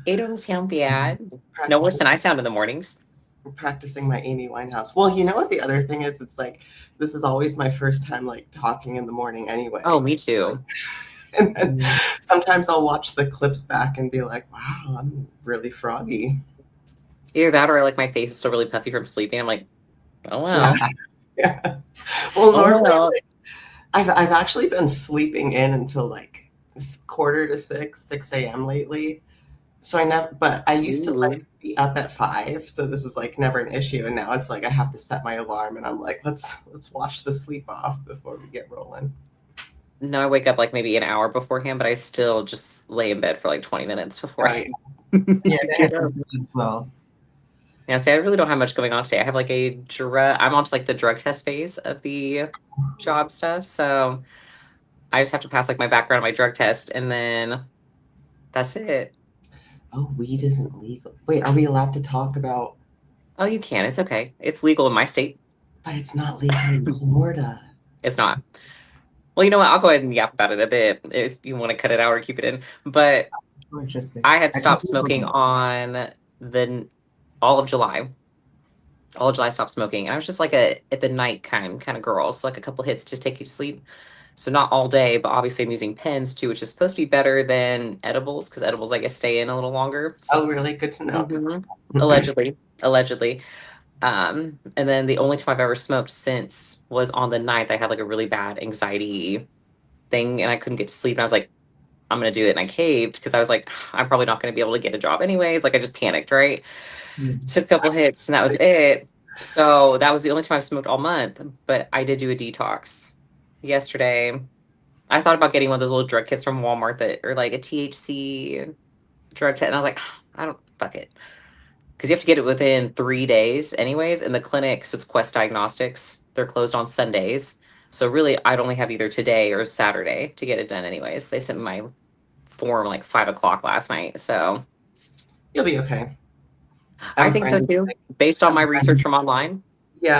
It don't sound bad. No worse Practicing than I sound in the mornings. practicing my Amy Winehouse. Well, you know what the other thing is? It's like this is always my first time like talking in the morning Oh, anyway. me too. And then Mm. sometimes I'll watch the clips back and be like, wow, I'm really froggy. Either that or like my face is still really puffy from sleeping. I'm like, oh Yeah. well. Yeah. Well, Oh normally well. I've actually been sleeping in until like quarter to 6 a.m. lately. So I never, but I used to Ooh. like be up at 5, so this was like never an issue. And now it's like I have to set my alarm, and I'm like, let's wash the sleep off before we get rolling. No, I wake up like maybe an hour beforehand, but I still just lay in bed for like 20 minutes before Oh I yeah, Yeah, need to that get up. happens to me as well. Yeah, see, I really don't have much going on today. I have like I'm on to like the drug test phase of the job stuff. So I just have to pass like my background and my drug test, and then that's it. oh, weed isn't legal. Wait, are we allowed to talk about? Oh, you can. It's okay. It's legal in my state. But it's not legal in Florida. It's not. Well, you know what? I'll go ahead and yap about it a bit if you want to cut it out or keep it in. But Oh, interesting. I had I stopped totally smoking forgot. on the all of July. All of July, I stopped smoking. And I was just like a at the night kind of girl. So like a couple hits to take you to sleep. So not all day, but obviously I'm using pens too, which is supposed to be better than edibles because edibles I guess stay in a little longer. Oh, really? Good to know. Good. Hmm. Allegedly. And then the only time I've ever smoked since was on the night I had like a really bad anxiety thing and I couldn't get to sleep. And I was like, I'm gonna do it. And I caved because I was like, I'm probably not gonna be able to get a job anyways. Like I just panicked, right? Mm. Took a couple hits and that was it. So that was the only time I've smoked all month. But I did do a detox yesterday. I thought about getting one of those little drug kits from Walmart that are like a THC drug test. And I was like, I don't fuck it. Because you have to get it within 3 days anyways. And the clinic, so it's Quest Diagnostics, they're closed on Sundays. So really I'd only have either today or Saturday to get it done anyways. They sent me my form like 5 o'clock last night. So You'll be okay. I I have a think so friend. too, based I on have my a research friend. from online.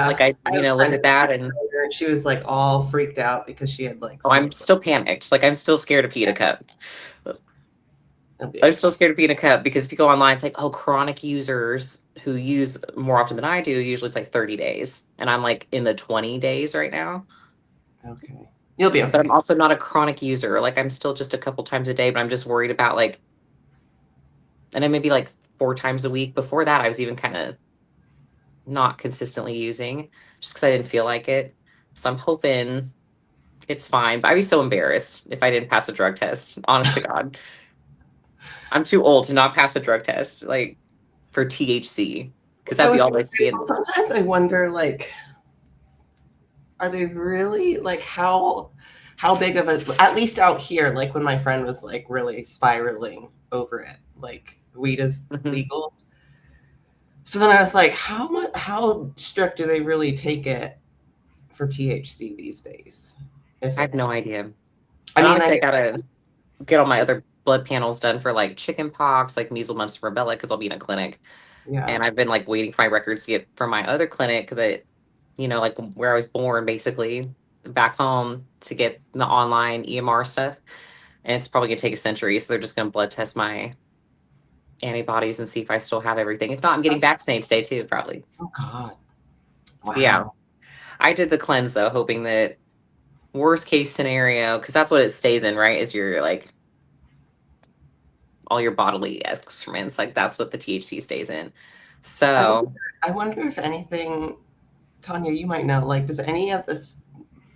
Like Yeah, I, I have a looked friend at who's a that and smoker, and she was like all freaked out because she had like oh, I'm smoked. still panicked. Like I'm still scared to pee in a cup. It'll be I'm still okay. scared to pee in a cup because if you go online, it's like, oh, chronic users who use more often than I do, usually it's like 30 days. And I'm like in the 20 days right now. Okay. You'll be But I'm okay. also not a chronic user. Like I'm still just a couple times a day, but I'm just worried about like, and then maybe like 4 times a week. Before that, I was even kind of not consistently using just because I didn't feel like it. So I'm hoping it's fine. But I'd be so embarrassed if I didn't pass a drug test. Honest to God. I'm too old to not pass a drug test, like for THC, because I that'd be was all gonna they see say, in. well, sometimes I wonder, like, are they really like how big of a at least out here, like when my friend was like really spiraling over it, like weed is Mhm. legal. So then I was like, how strict do they really take it for THC these days? If I have no it's idea. I And mean, I honestly, I guess gotta get all my other blood panels done for like chicken pox, like measles, mumps, and rubella, because I'll be in a clinic. yeah. And I've been like waiting for my records to get from my other clinic that, like where I was born, basically back home to get the online EMR stuff. And it's probably gonna take a century. So they're just gonna blood test my antibodies and see if I still have everything. If not, I'm getting vaccinated today too, probably. Oh God. So yeah, Wow. I did the cleanse though, hoping that worst case scenario, because that's what it stays in, right? Is your like all your bodily excrements, like that's what the THC stays in. I wonder, So I wonder if anything, Tanya, you might know, like, does any of this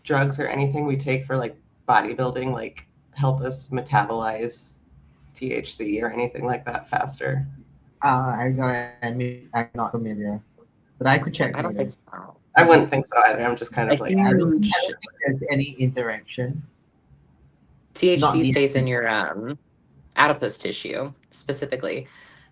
drugs or anything we take for like bodybuilding like help us metabolize THC or anything like that faster? I gotta admit, I'm not familiar, but I could check I don't think later. so. I wouldn't think so either. I'm just kind A of like, I huge don't think there's any interaction. Not THC the stays in your adipose tissue specifically.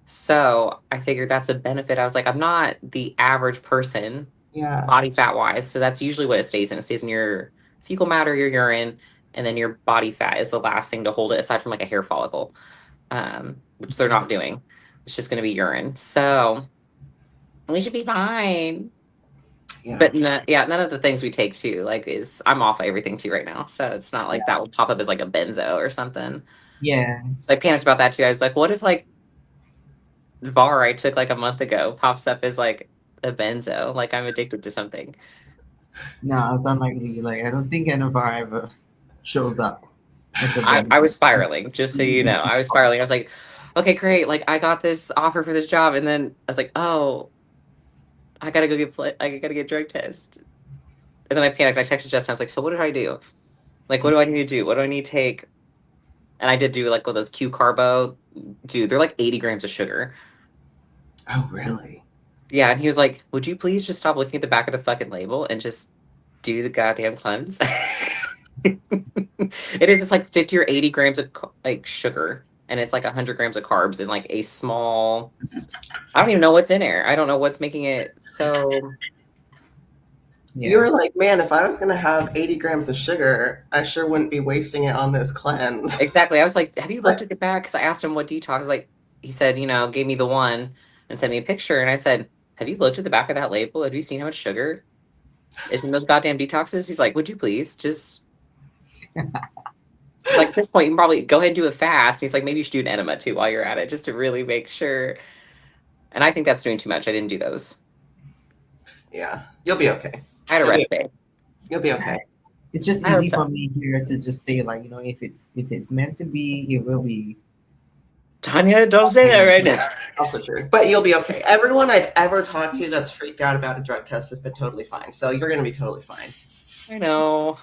So I figured that's a benefit. I was like, I'm not the average person yeah. body fat wise. So that's usually what it stays in. It stays in your fecal matter, your urine, and then your body fat is the last thing to hold it aside from like a hair follicle, which they're not doing. It's just going to be urine. So we should be fine. Yeah. But yeah, none of the things we take too, like is I'm off of everything too right now. So it's not like that will pop up as like a benzo or something. Yeah. So I panicked about that too. I was like, what if like bar I took like a month ago pops up as like a benzo. Like I'm addicted to something. No, it's unlikely. Like I don't think NFR ever shows up as a I benefit. was spiraling, just so you know. I was spiraling. I was like, okay, great. Like I got this offer for this job, and then I was like, oh, I gotta go I gotta get drug test. And then I panicked. I texted Justin. I was like, so what do I do? Like, what do I need to do? What do I need to take? And I did do like one of those Q carbo. Dude, they're like 80 grams of sugar. Oh, really? Yeah, and he was like, would you please just stop looking at the back of the fucking label and just do the goddamn cleanse? It is, it's like 50 or 80 grams of like sugar, and it's like 100 grams of carbs in like a small, I don't even know what's in there. I don't know what's making it so. You were Yeah. like, man, if I was going to have 80 grams of sugar, I sure wouldn't be wasting it on this cleanse. Exactly. I was like, have you looked at the back? Because I asked him what detox, like, he said, gave me the one and sent me a picture. And I said, have you looked at the back of that label? Have you seen how much sugar is in those goddamn detoxes? He's like, would you please just, like, at this point, you can probably go ahead and do a fast. He's like, maybe you should do an enema too while you're at it, just to really make sure. And I think that's doing too much. I didn't do those. Yeah, you'll be okay. I had a rest day. You'll be okay. It's just I hope easy so. for me here to just say like, if it's meant to be, it will be. Tanya, don't say that right now. Also true. But you'll be okay. Everyone I've ever talked to that's freaked out about a drug test has been totally fine. So you're going to be totally fine. I know.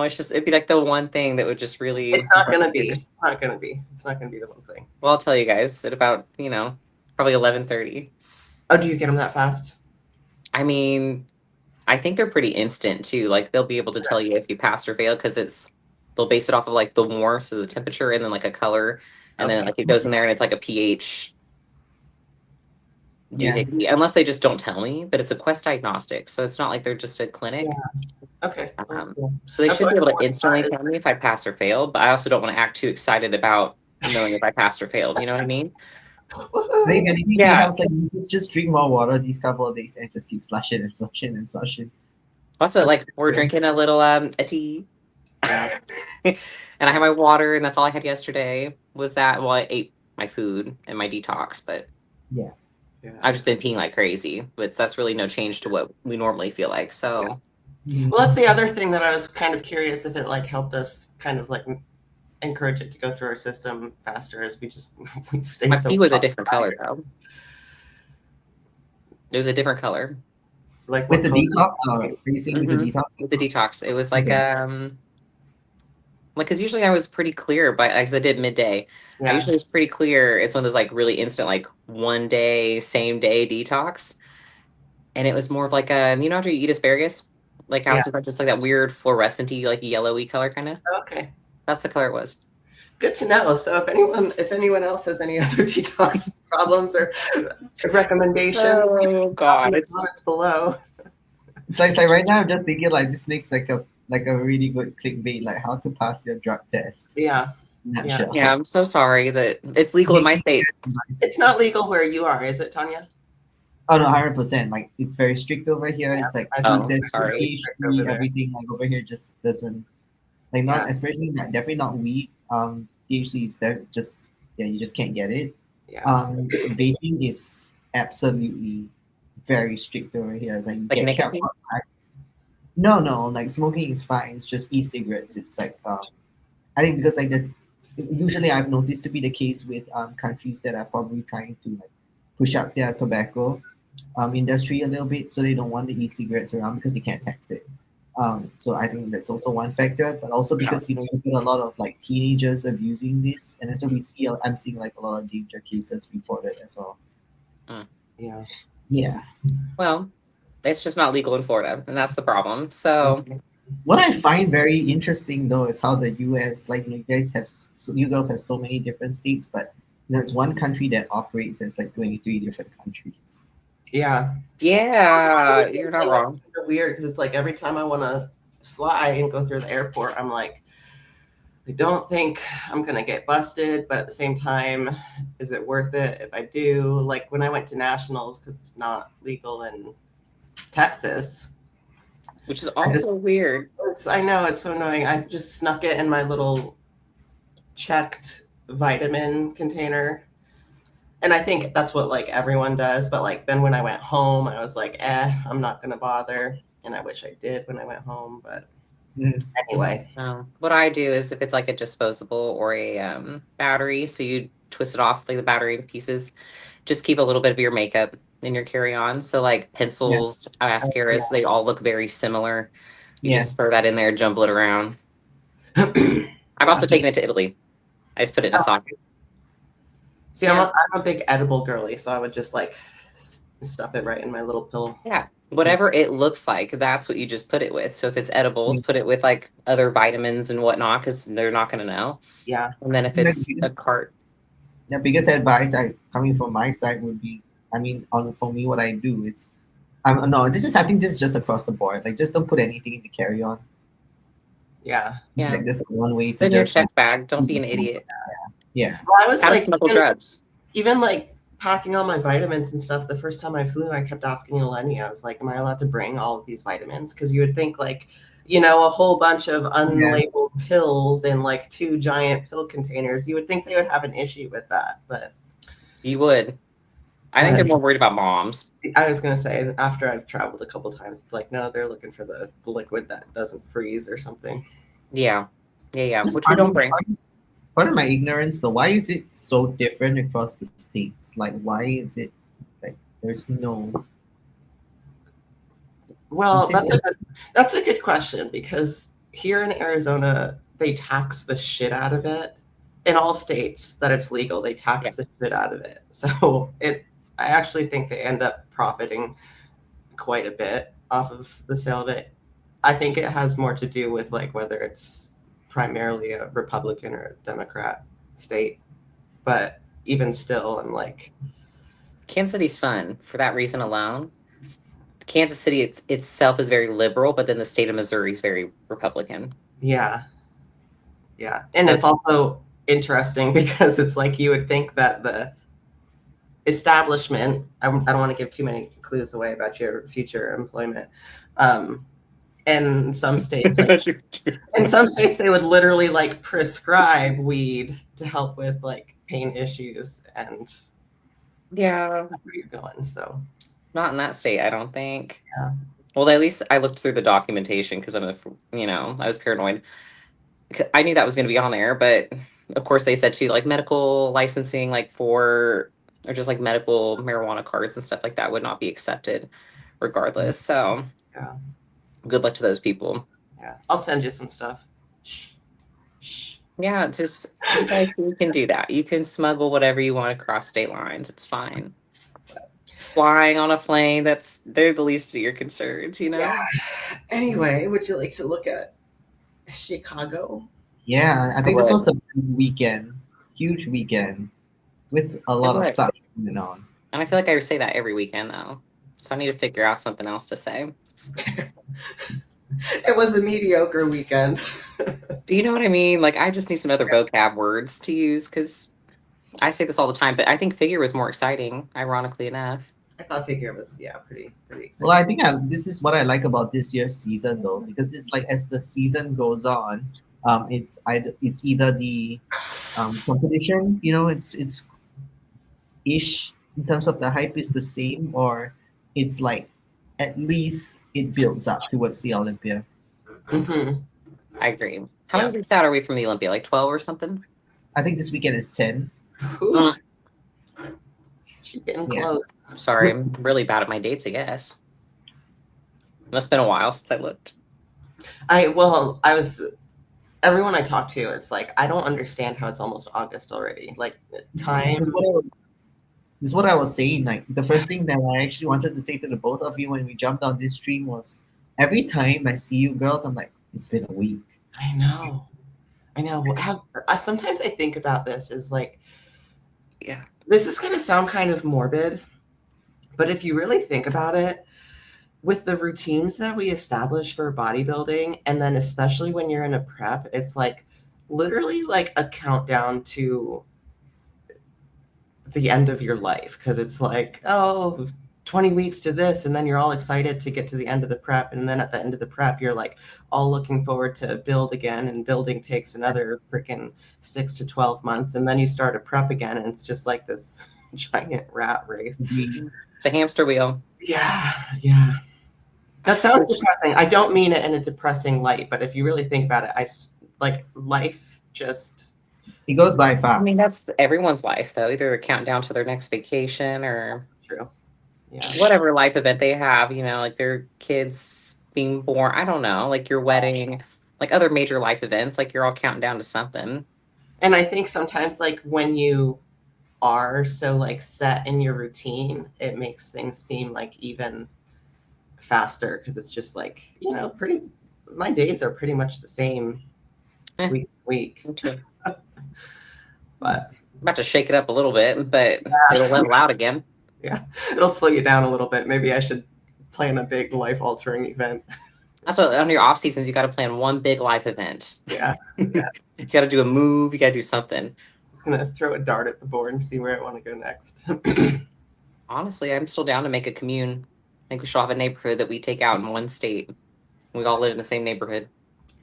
It's just, it'd be like the one thing that would just really. It's not going to be. It's not going to be. It's not going to be the one thing. Well, I'll tell you guys at about, probably 11:30. Oh, do you get them that fast? I mean, I think they're pretty instant too. Like they'll be able to tell you if you passed or failed because they'll base it off of like the warmth, so the temperature, and then like a color, and then Okay. like it goes in there and it's like a pH Yeah. doohickey. Unless they just don't tell me, but it's a Quest diagnostic, so it's not like they're just a clinic. Okay. Cool. So they That's should what be able I to want instantly to tell me if I passed or failed. But I also don't want to act too excited about knowing if I passed or failed. You know what I mean? Like anything Yeah. else, like you just drink more water these couple of days and it just keeps flushing and flushing and flushing. Also, like we're drinking a little a tea. Yeah. And I had my water, and that's all I had yesterday was that. Well, I ate my food and my detox, but Yeah. I've just been peeing like crazy. But that's really no change to what we normally feel like. So Well, that's the other thing that I was kind of curious if it like helped us kind of like encourage it to go through our system faster as we stay my so. pee was a different color though. It was a different color. Like With the what detox, or racing with the detox? With the detox. It was like Okay. like because usually I was pretty clear, but because I did midday, I Yeah. usually was pretty clear. It's one of those like really instant, like 1 day, same day detox, and it was more of like a after you eat asparagus, like how Yeah. sometimes it's like that weird fluorescent-y, like yellowy color kind of. Okay. That's the color it was. Good to know. So if anyone else has any other detox problems or recommendations, Oh God, in the it's comments below. It's like right now I'm just thinking like this makes like a really good clickbait, like how to pass your drug test. Yeah. Nutshell. yeah. I'm so sorry that it's legal in my state. It's not legal where you are, is it, Tanya? Oh no, 100%. Like it's very strict over here. Yeah, It's like Oh, there's sorry. THC, everything like over here just doesn't like not Yeah. especially not, definitely not weed. THC is there just you just can't get it. Yeah. Vaping is absolutely very strict over here. Like you Like get nicotine? kept on. No, like smoking is fine. It's just e-cigarettes. It's like I think because like usually I've noticed to be the case with countries that are probably trying to like push up their tobacco industry a little bit, so they don't want the e-cigarettes around because they can't tax it. So I think that's also one factor, but also because you get a lot of like teenagers abusing this, and so I'm seeing like a lot of danger cases reported as well. Yeah. Yeah. Well, it's just not legal in Florida, and that's the problem. So What I find very interesting though is how the U.S. like you guys have you girls have so many different states, but it's one country that operates as like 23 different countries. Yeah. yeah, you're not wrong. It's kind of weird because it's like every time I want to fly and go through the airport, I'm like, I don't think I'm gonna get busted, but at the same time, is it worth it if I do? Like when I went to nationals, because it's not legal in Texas. Which is also weird. I know it's so annoying. I just snuck it in my little checked vitamin container, And I think that's what like everyone does. But like then when I went home, I was like, I'm not gonna bother. And I wish I did when I went home. But Mm. anyway, What I do is if it's like a disposable or a battery, so you twist it off like the battery pieces, just keep a little bit of your makeup in your carry-on. So like Yeah. pencils, Yeah. mascaras, they all look very similar. You Yeah. just throw that in there, jumble it around. I've yeah. also taken it to Italy. I just put it in a socket. See, Yeah. I'm a big edible girly, so I would just like stuff it right in my little pill. Yeah. Whatever it looks like, that's what you just put it with. So if it's edibles, Yeah. put it with like other vitamins and whatnot, because they're not going to know. Yeah. And then I if think it's a cart, the biggest advice I coming from my side would be, I mean, on for me, what I do, it's no, this is I think this is just across the board. Like, just don't put anything in the carry on. Yeah. yeah, Like, this is one way to put in your just like, check bag. Don't be an idiot. yeah, Well, I was How to like, smuggle drugs. even like packing all my vitamins and stuff. The first time I flew, I kept asking Eleni. I was like, "Am I allowed to bring all of these vitamins?" Because you would think like, a whole bunch of yeah, unlabeled pills in like 2 giant pill containers. You would think they would have an issue with that, but You would. I think they're more worried about moms. I was gonna say after I've traveled a couple times, it's like no, they're looking for the liquid that doesn't freeze or something. Yeah. Yeah, yeah. just Which we don't bring. part of my ignorance though. Why is it so different across the states? Like, why is it like there's no? Well, It's just, that's a good question because here in Arizona, they tax the shit out of it. In all states that it's legal, they Yeah. tax the shit out of it. So I actually think they end up profiting quite a bit off of the sale of it. I think it has more to do with like whether it's primarily a Republican or a Democrat state, but even still, I'm like, Kansas City's fun for that reason alone. Kansas City itself is very liberal, but then the state of Missouri is very Republican. yeah, yeah, and it's That's also interesting because it's like you would think that the establishment, I don't want to give too many clues away about your future employment, and some states like in some states they would literally like prescribe weed to help with like pain issues and yeah, where you're going. So not in that state, I don't think. yeah. Well, at least I looked through the documentation because I was paranoid. I knew that was going to be on there, but of course they said too, like medical licensing, like for or just like medical marijuana cards and stuff like that would not be accepted, regardless. So Yeah. good luck to those people. Yeah. I'll send you some stuff. Shh. Shh. Yeah, just you guys you can do that. You can smuggle whatever you want across state lines. It's fine. Flying on a plane, they're the least of your concerns, you know? Yeah. Anyway, would you like to look at Chicago? yeah. I I think this would. was a big weekend, huge weekend with a It lot of was. stuff going on. And I feel like I say that every weekend though. So I need to figure out something else to say. It was a mediocre weekend. Do you know what I mean? Like I just need some other vocab words to use because I say this all the time, but I think figure was more exciting, ironically enough. I thought figure was pretty exciting. Well, I think this is what I like about this year's season though, because it's like as the season goes on, it's either the competition, it's ish in terms of the hype is the same, or it's like at least it builds up towards the Olympia. Mm-hmm. I agree. How Yeah. many weeks out are we from the Olympia? Like 12 or something? I think this weekend is 10. Ooh, she's getting Yeah. close. Sorry, I'm really bad at my dates, I guess. Must have been a while since I looked. I was everyone I talked to, it's like I don't understand how it's almost August already. Like time. This is what I was saying. Like the first thing that I actually wanted to say to the both of you when we jumped on this stream was, every time I see you girls, I'm like, it's been a week. I know. Sometimes I think about this as like, Yeah. this is going to sound kind of morbid, but if you really think about it, with the routines that we establish for bodybuilding, and then especially when you're in a prep, it's like literally like a countdown to the end of your life, because it's like, 20 weeks to this, and then you're all excited to get to the end of the prep, and then at the end of the prep you're like all looking forward to build again, and building takes another freaking 6 to 12 months, and then you start a prep again, and it's just like this giant rat race. It's a hamster wheel. Yeah. That sounds Which, depressing. I don't mean it in a depressing light, but if you really think about it, like life just It goes by I mean, fast. that's everyone's life, though. Either they're counting down to their next vacation or true. Yeah. whatever life event they have, like their kids being born. I don't know, like your wedding, like other major life events, like you're all counting down to something. And I think sometimes like when you are so like set in your routine, it makes things seem like even faster because it's just like, pretty my days are pretty much the same Eh, week to week. me too. But About to shake it up a little bit, but it'll level out again. yeah, it'll slow you down a little bit. Maybe I should plan a big life altering event. That's what on your off seasons you got to plan one big life event. Yeah. You got to do a move. You got to do something. Just gonna throw a dart at the board and see where I want to go next. Honestly, I'm still down to make a commune. I think we should all have a neighborhood that we take out in one state. We all live in the same neighborhood.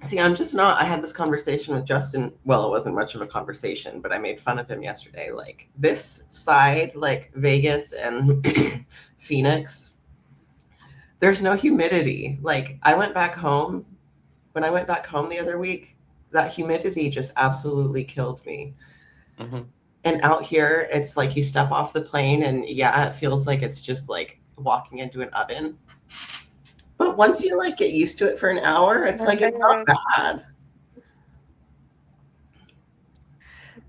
See, I'm just not. I had this conversation with Justin. Well, it wasn't much of a conversation, but I made fun of him yesterday. Like this side, like Vegas and Phoenix, there's no humidity. Like I went back home. When I went back home the other week, that humidity just absolutely killed me. Mm-hmm. And out here, it's like you step off the plane and yeah, it feels like it's just like walking into an oven. But once you like get used to it for an hour, it's like it's not bad.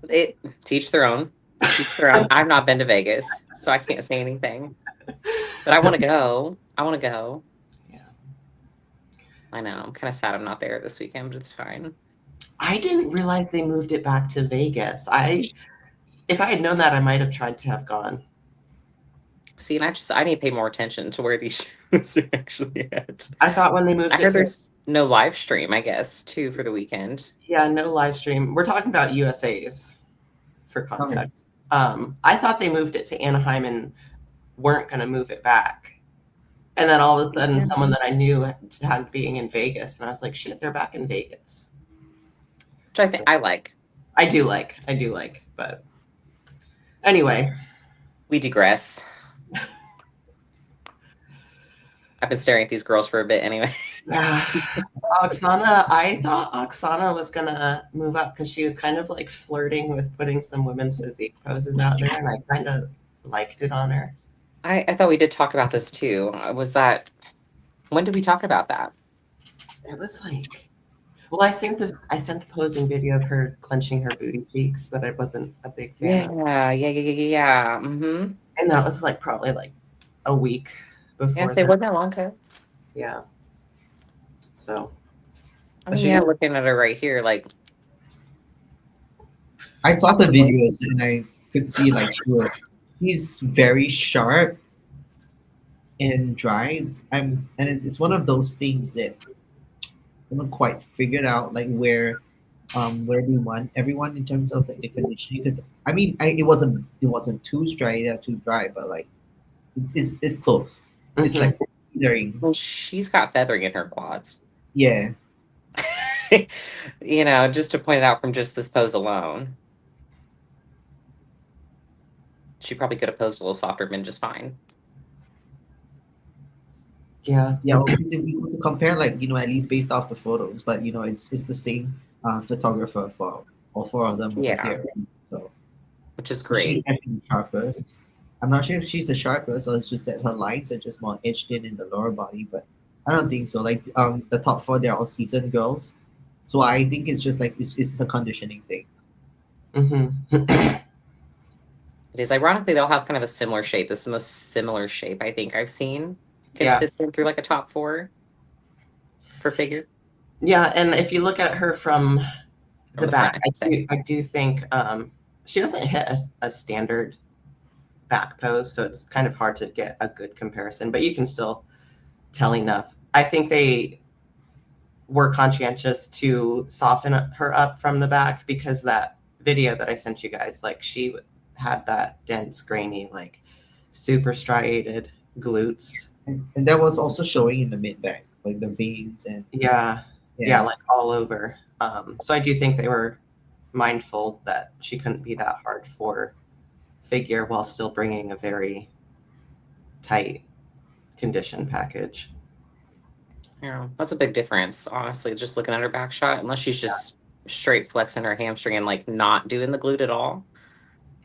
It teach their own. Teach their own. I've not been to Vegas, so I can't say anything. But I want to go. I want to go. Yeah. I know. I'm kind of sad I'm not there this weekend, but it's fine. I didn't realize they moved it back to Vegas. If I had known that, I might have tried to have gone. See, and I need to pay more attention to where these shows are actually at. I thought when they moved I it heard to, there's no live stream, I guess, too, for the weekend. yeah, no live stream. We're talking about USA's for context. I thought they moved it to Anaheim and weren't going to move it back. And then all of a sudden, someone that I knew had being in Vegas, and I was like, shit, they're back in Vegas. Which I think I like. I do like, but anyway. We digress. I've been staring at these girls for a bit anyway. Oksana, I thought Oksana was gonna move up because she was kind of like flirting with putting some women's physique poses out there, and I kind of liked it on her. I thought we did talk about this too. When did we talk about that? It was like, well, I sent the posing video of her clenching her booty cheeks that I wasn't a big fan of. Yeah. Mm-hmm. And that was like probably like a week before. Yeah, so it wasn't that long ago. Yeah. So. I mean, yeah, looking at her right here, like. I saw the videos and I could see like she's very sharp in drive. And it's one of those things that I haven't quite figured out like where they want everyone in terms of like, the conditioning. Because I mean, it wasn't too straight or too dry, but like it's close. Mm-hmm. It's like feathering. Well, she's got feathering in her quads. Yeah. Just to point it out from just this pose alone. She probably could have posed a little softer, been just fine. Yeah. Well, if we were to compare, like at least based off the photos, but it's the same photographer for all four of them over here. So, which is great. She's actually the sharpest. I'm not sure if she's the sharpest, or it's just that her lines are just more edged in the lower body. But I don't think so. Like the top four, they're all seasoned girls, so I think it's just like it's a conditioning thing. Mm-hmm. It is. Ironically, they'll have kind of a similar shape. This is the most similar shape I think I've seen consistent through like a top four for figure. Yeah, and if you look at her from the back, I do think she doesn't hit a standard back pose, so it's kind of hard to get a good comparison, but you can still tell enough. I think they were conscientious to soften her up from the back because that video that I sent you guys, like she had that dense, grainy, like super striated glutes. And that was also showing in the mid back, like the veins and yeah, like all over. So I do think they were mindful that she couldn't be that hard for figure while still bringing a very tight condition package. Yeah, that's a big difference, honestly, just looking at her back shot, unless she's just straight flexing her hamstring and like not doing the glute at all,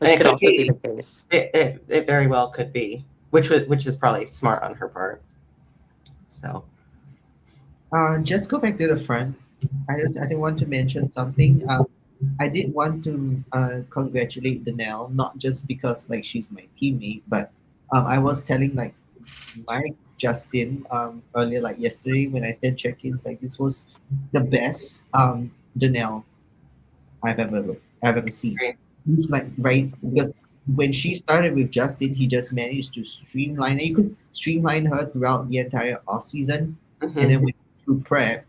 And which it could could also be be, the case. it very well could be, which is probably smart on her part. So, Just go back to the front. I did want to mention something. I did want to congratulate Danelle, not just because like she's my teammate, but I was telling like Mike Justin earlier, like yesterday when I said check-ins, like this was the best Danelle I've ever seen. great. He's like right because when she started with Justin, he just managed to streamline. You could streamline her throughout the entire off season, and Mm-hmm. then through prep,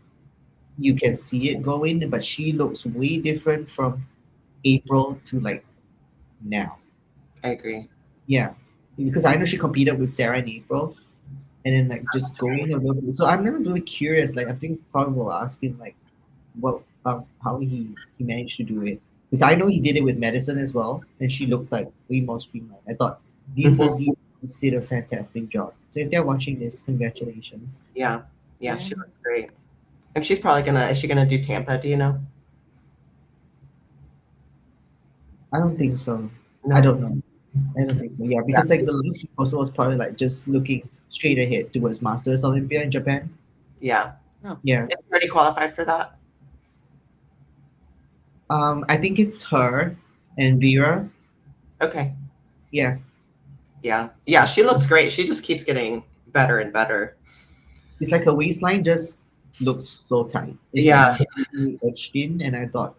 you can see it going. But she looks way different from April to like now. I agree. Yeah, because I know she competed with Sarah in April, and then like just going a little bit. So I'm really really curious. Like I think probably will ask him like what how he managed to do it because I know he did it with medicine as well, and she looked like way more streamlined. I thought these Mm-hmm. both these girls did a fantastic job. So if they're watching this, congratulations. Yeah, yeah, Yeah. she looks great. And she's probably gonna. Is she gonna do Tampa? Do you know? I don't think so. I No. don't know. I don't think so. Yeah, Yeah. because like the last proposal was probably like just looking straight ahead towards Masters Olympia in Japan. Yeah. Oh, Yeah. Is she already qualified for that? I think it's her and Vera. Okay. Yeah. Yeah. Yeah. She looks great. She just keeps getting better and better. It's like her waistline just looks so tight. It's like Yeah. really etched in, and I thought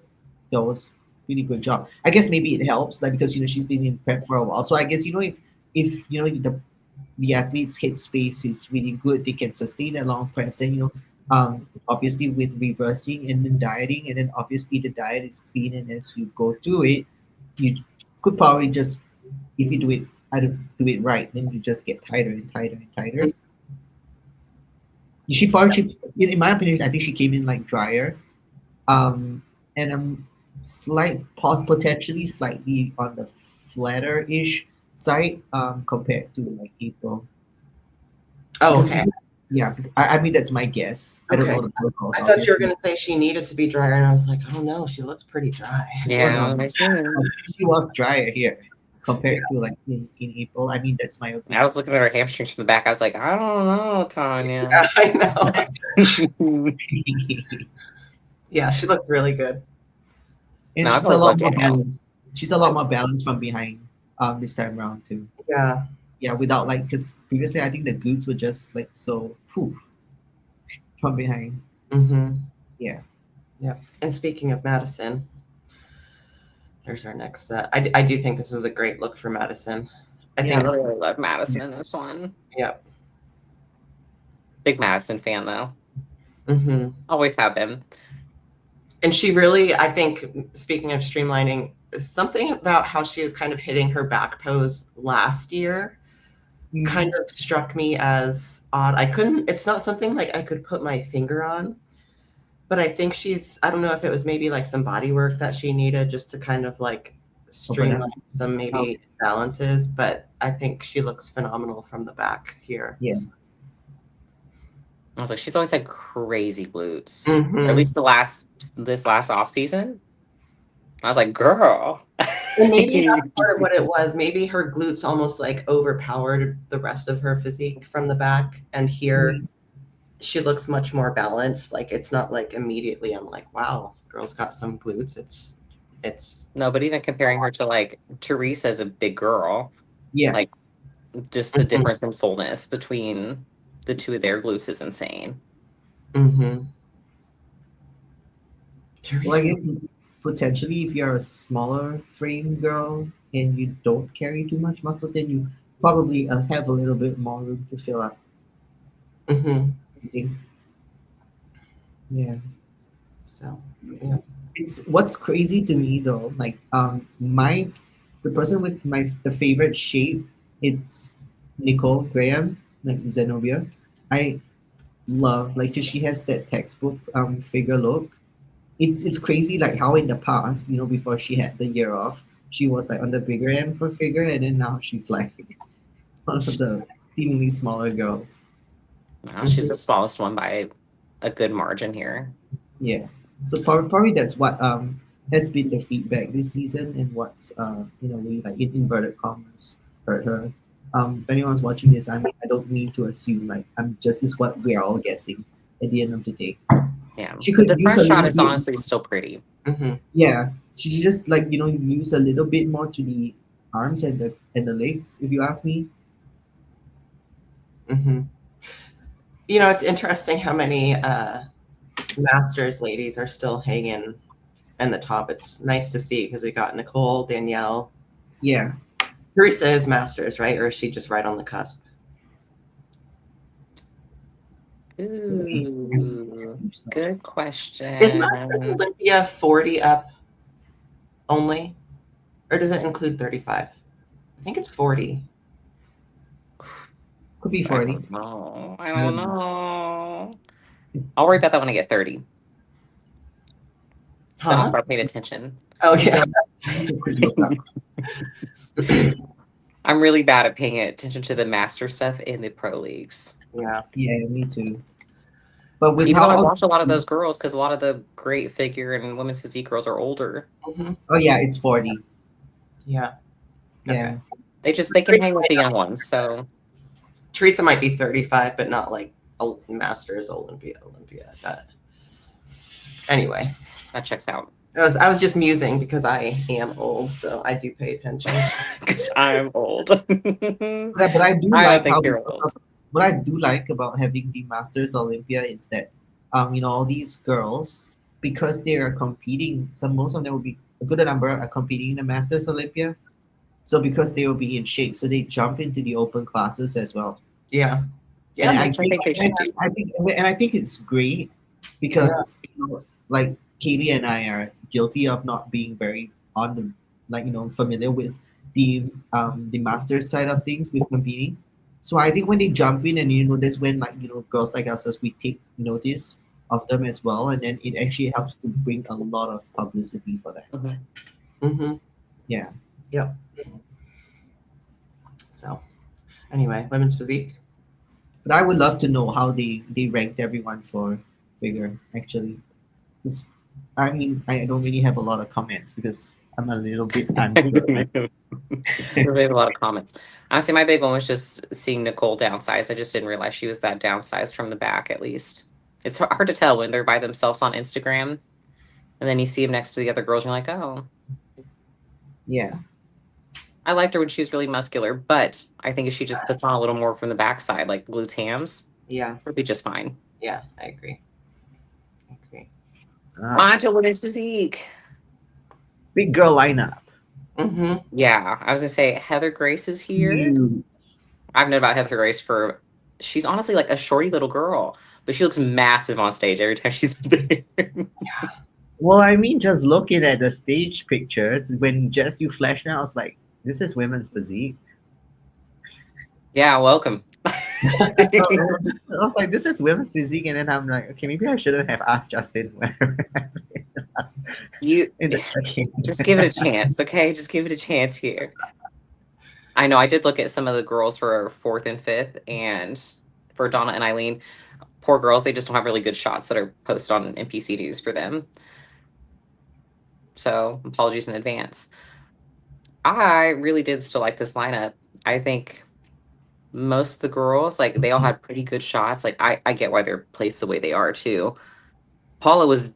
that was really good job. I guess maybe it helps, like because she's been in prep for a while. So I guess if the athlete's headspace is really good, they can sustain a long preps, and obviously with reversing and then dieting, and then obviously the diet is clean, and as you go through it, you could probably just if you do it, I don't do it right, then you just get tighter and tighter and tighter. She probably, in my opinion, I think she came in like drier, um, and potentially slightly on the flatter-ish side, compared to like April. Oh, Because okay. yeah, I mean that's my guess. I don't Okay. know the protocols, I thought you were obviously. gonna say she needed to be drier, and I was like, oh no, she looks pretty dry. Oh no, yeah, I see. she was drier here compared to like in April. I mean that's my I opinion. was looking at her hamstrings from the back. I was like, I don't know, Tanya. Yeah, I know. Yeah, she looks really good. And No, I've she's a always lot loved more Danielle. balanced. She's a lot more balanced from behind this time around too. Yeah. Yeah, without like because previously I think the glutes were just like so poof from behind. Mm-hmm. Yeah. Yep. And speaking of Madison, there's our next set. I do think this is a great look for Madison. I Yeah, I I think. love really love yeah. Madison in this one. Yep. Big Madison fan though. Mm-hmm. Always have been. And she really, I think, speaking of streamlining, something about how she was kind of hitting her back pose last year kind Mhm. of struck me as odd. I couldn't, it's not something like I could put my finger on, but I think I don't know if it was maybe like some body work that she needed just to kind of like Open up. streamline some Oh, maybe balances, but I think she looks phenomenal from the back here. yeah. I was like, she's always had crazy glutes. Or at Mm-hmm. least this last off season. I was like, girl. And maybe that's part of what it was. Maybe her glutes almost like overpowered the rest of her physique from the back. And here Mhm. she looks much more balanced. Like it's not like immediately I'm like, wow, girl's got some glutes. It's No, but even comparing her to like Teresa's a big girl. Yeah. Like just the mm-hmm, difference in fullness between the two of their glutes is insane. mm-hmm. Well, I Teresa. guess potentially if you're a smaller frame girl and you don't carry too much muscle, then you probably have a little bit more room to fill up. Mm-hmm. I think. Yeah. So yeah. It's what's crazy to me though, like my the person with the favorite shape, it's Nicole Graham, like Zenobia. I love like 'cause she has that textbook figure look. It's crazy like how in the past, before she had the year off, she was like on the bigger end for figure, and then now she's like one of the seemingly smaller girls. Well, she's the smallest one by a good margin here. Yeah. So probably that's what has been the feedback this season, and what's in a way, like in inverted commas, hurt her. If anyone's watching this, I mean, I don't mean to assume, like, I'm just this what we're all guessing at the end of the day. Yeah. She The could use front a shot little is bit. honestly still pretty. Mm-hmm. Yeah, she should just, like, use a little bit more to the arms and the legs, if you ask me. Mm-hmm. It's interesting how many Masters ladies are still hanging in the top. It's nice to see because we got Nicole, Danielle. Yeah. Teresa is Masters, right? Or is she just right on the cusp? Ooh, good Is Masters question. Olympia 40 up only? Or does it include 35? I think it's 40. Could be I 40. don't know. I I don't don't know. know. I'll worry about that when I get 30. So then I'll Huh? start paying attention. Oh, Yeah, yeah. that's a quick look up. I'm really bad at paying attention to the master stuff in the pro leagues. Yeah. Yeah, me too. But with Even though I how watch a lot of those girls, because a lot of the great figure and women's physique girls are older. Mm-hmm. oh yeah, it's 40. Yeah. Yeah. Okay. They can hang with the young ones. So Teresa might be 35, but not like a Masters Olympia. But anyway, that checks out. I was just musing because I am old, so I do pay attention. Because I'm old. But I do I don't like think how you're old. what I do like about having the Masters Olympia is that all these girls, because they are competing, some most of them will be a good number are competing in the Masters Olympia. So because they will be in shape, so they jump into the open classes as well. Yeah. Yeah, And I which I think think they should do. I think it's great Yeah. because like Kaylee and I are guilty of not being very on the familiar with the master side of things with competing. So I think when they jump in, and that's when, like, girls like us, we take notice of them as well, and then it actually helps to bring a lot of publicity for that. Mhm. Mm-hmm. Yeah. Yep. So anyway, women's physique. But I would love to know how they ranked everyone for figure, actually. 'Cause, I mean, I don't really have a lot of comments because I'm a little bit unsure. We have a lot of comments. Honestly, my big one was just seeing Nicole downsized. I just didn't realize she was that downsized from the back, at least. It's hard to tell when they're by themselves on Instagram, and then you see them next to the other girls, and you're like, oh, Yeah. I liked her when she was really muscular, but I think if she just puts on a little more from the backside, like blue tams, Yeah. it'll be just fine. Yeah, I agree. On to women's physique. Big girl lineup. Mm-hmm. Yeah, I was gonna say Heather Grace is here. Huge. I've known about Heather Grace for she's honestly like a shorty little girl, but she looks massive on stage every time she's there. Well, I mean, just looking at the stage pictures, when just you flashed out, I was like, this is women's physique. Yeah, welcome. I was like, this is women's physique, and then I'm like, okay, maybe I shouldn't have asked Justin where You in the second. just give it a chance, okay? Just give it a chance here. I know I did look at some of the girls for fourth and fifth, and for Donna and Eileen, poor girls, they just don't have really good shots that are posted on NPC News for them. So apologies in advance. I really did still like this lineup. I think most of the girls, like they all had pretty good shots. Like I get why they're placed the way they are too. Paula was,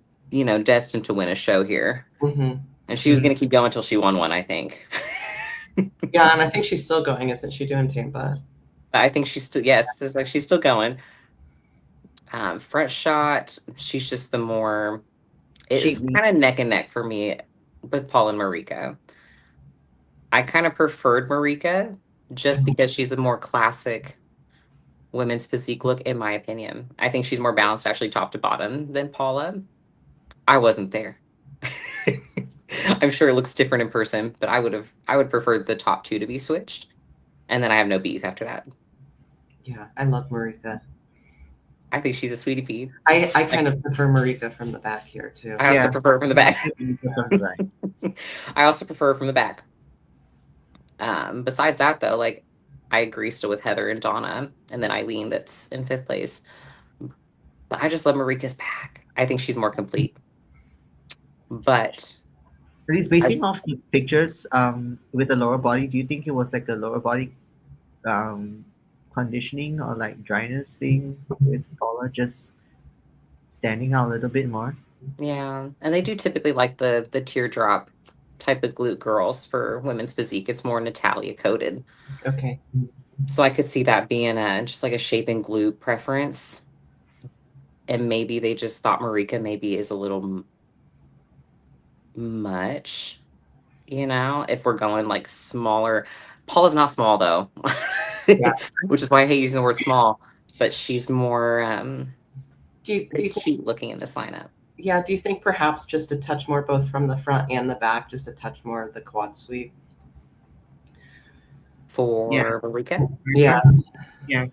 destined to win a show here. Mm-hmm. And she was gonna keep going until she won one, I think. Yeah, and I think she's still going, isn't she, doing Tampa? I think she's still yes, it's like she's still going. Front shot, she's just the more it's She kind of neck and neck for me with Paul and Marika. I kind of preferred Marika just because she's a more classic women's physique look, in my opinion. I think she's more balanced actually top to bottom than Paula. I wasn't there. I'm sure it looks different in person, but I would prefer the top two to be switched. And then I have no beef after that. Yeah, I love Marika. I think she's a sweetie pea. I kind of prefer Marika from the back here too. I also prefer her from the back. From the back. I also prefer her from the back. Besides that, though, like I agree still with Heather and Donna, and then Eileen that's in fifth place. But I just love Marika's back. I think she's more complete. But At least I, basing off the pictures with the lower body, do you think it was like a lower body um, conditioning or like dryness thing with Paula just standing out a little bit more? yeah, and they do typically like the teardrop type of glute girls for women's physique. It's more Natalia coded. Okay. So I could see that being a just like a shape and glute preference. And maybe they just thought Marika maybe is a little much, if we're going like smaller. Paula's not small though, Yeah. which is why I hate using the word small, but she's more Do you think, petite looking in this lineup yeah, do you think perhaps just a touch more both from the front and the back, just a touch more of the quad sweep? Yeah, for Marika. Yeah. yeah,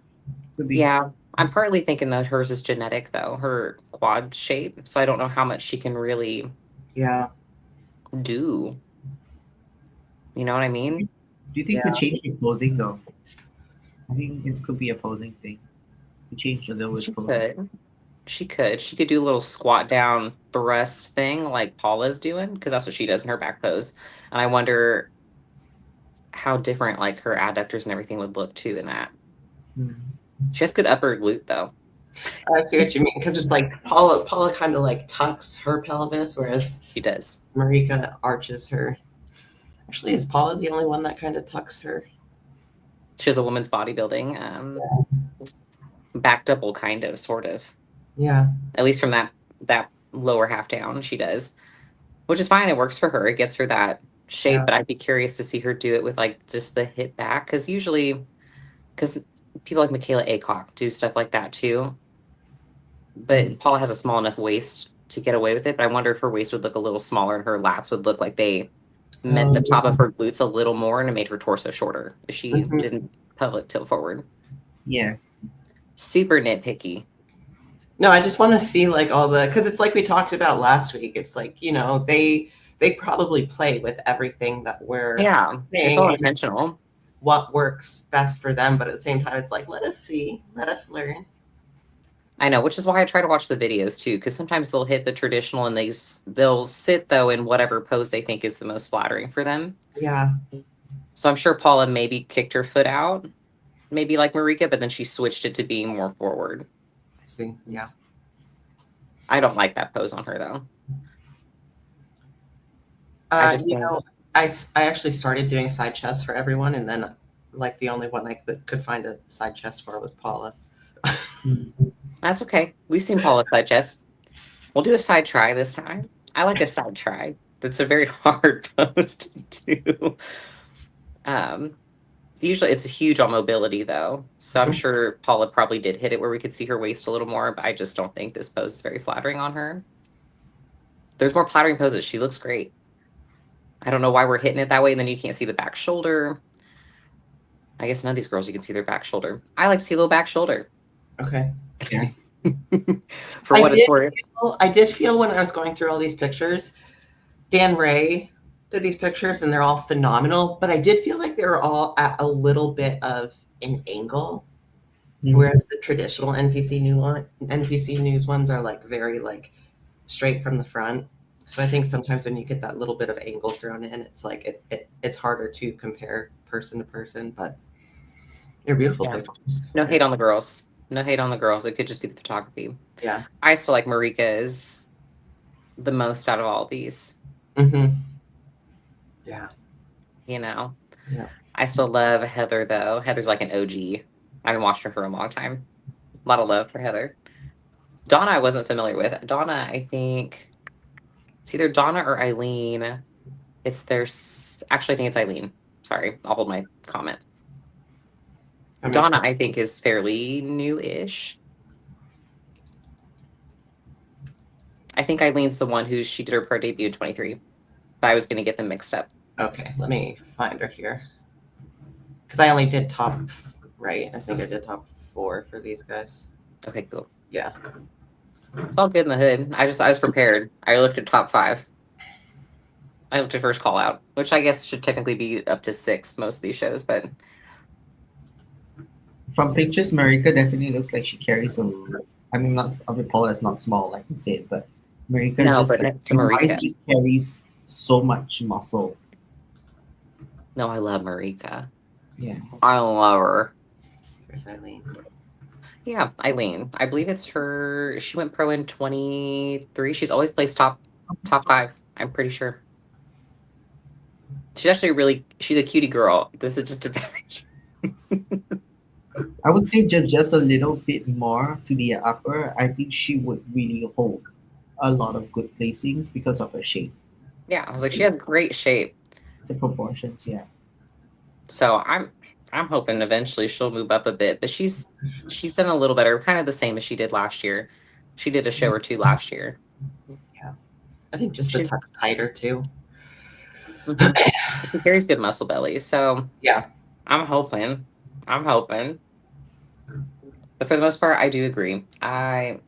could be. Yeah, I'm partly thinking that hers is genetic though, her quad shape. So I don't know how much she can really Yeah. do. You know what I mean? Do you think Yeah. could change the posing though? I think it could be a posing thing. To change a little She with posing. could. She could. She could do a little squat down thrust thing like Paula's doing, because that's what she does in her back pose. And I wonder how different like her adductors and everything would look too in that. Mm. She has good upper glute though. I see what you mean because it's like Paula kind of like tucks her pelvis, whereas She does. Marika arches her. Actually, is Paula the only one that kind of tucks her? She has a woman's bodybuilding back double kind of, sort of. Yeah. At least from that lower half down, she does. Which is fine. It works for her. It gets her that shape, Yeah. but I'd be curious to see her do it with like just the hip back. Because people like Michaela Aycock do stuff like that too. But Paula has a small enough waist to get away with it. But I wonder if her waist would look a little smaller and her lats would look like they met the top of her glutes a little more and it made her torso shorter if she Mhm. didn't pelvic tilt forward. Yeah. Super nitpicky. No, I just want to see like all the because it's like we talked about last week. It's like they probably play with everything that we're Yeah, it's saying all and intentional. what works best for them. But at the same time, it's like let us see, let us learn. I know, which is why I try to watch the videos too, because sometimes they'll hit the traditional and they'll sit though in whatever pose they think is the most flattering for them. Yeah. So I'm sure Paula maybe kicked her foot out, maybe like Marika, but then she switched it to being more forward. I see. Yeah. I don't like that pose on her though. I just You think, know, I actually started doing side chests for everyone, and then like the only one I could find a side chest for was Paula. that's okay. We've seen Paula side chest. We'll do a side try this time. I like a side try. That's a very hard pose to do. Um, Usually it's huge on mobility though. So I'm sure Paula probably did hit it where we could see her waist a little more, but I just don't think this pose is very flattering on her. There's more flattering poses. She looks great. I don't know why we're hitting it that way, and then you can't see the back shoulder. I guess none of these girls you can see their back shoulder. I like to see a little back shoulder. Okay. Yeah. For what it's worth. I did feel when I was going through all these pictures, Dan Ray did these pictures and they're all phenomenal, but I did feel like they were all at a little bit of an angle, whereas the traditional NPC news ones are like very like straight from the front. So I think sometimes when you get that little bit of angle thrown in, it's like it's harder to compare person to person, but they're beautiful Yeah. pictures. No hate on the girls. No hate on the girls. It could just be the photography. Yeah. I still like Marika's the most out of all these. Mm-hmm. Yeah. Yeah. Yeah. I still love Heather though. Heather's like an OG. I've been watching her for a long time. A lot of love for Heather. Donna, I wasn't familiar with. Donna, I think it's either Donna or Eileen. Actually, I think it's Eileen. Sorry, I'll hold my comment. Donna, I think, is fairly new-ish. I think Eileen's the one she did her pro debut in 23, but I was going to get them mixed up. Okay, let me find her here. Because I only did top, right? I think I did top 4 for these guys. Okay, cool. Yeah. It's all good in the hood. I was prepared. I looked at top 5. I looked at first call out, which I guess should technically be up to 6 most of these shows, but From pictures, Marika definitely looks like she carries a. I mean, not of Paula is not small, like I said, but Marika no, just but like next to wise Marika. just carries so much muscle. No, I love Marika. Yeah. I love her. Where's Eileen? Yeah, Eileen. I believe it's her. She went pro in 23. She's always placed top 5. I'm pretty sure. She's actually she's a cutie girl. This is just a I would say just a little bit more to the upper. I think she would really hold a lot of good placings because of her shape. Yeah, I was like, she had great shape. The proportions, yeah. So I'm hoping eventually she'll move up a bit, but she's done a little better, kind of the same as she did last year. She did a show or two last year. Yeah. I think just a She, touch tighter too. mhm. She carries good muscle belly, so Yeah. I'm hoping. I'm hoping. But for the most part, I do agree. I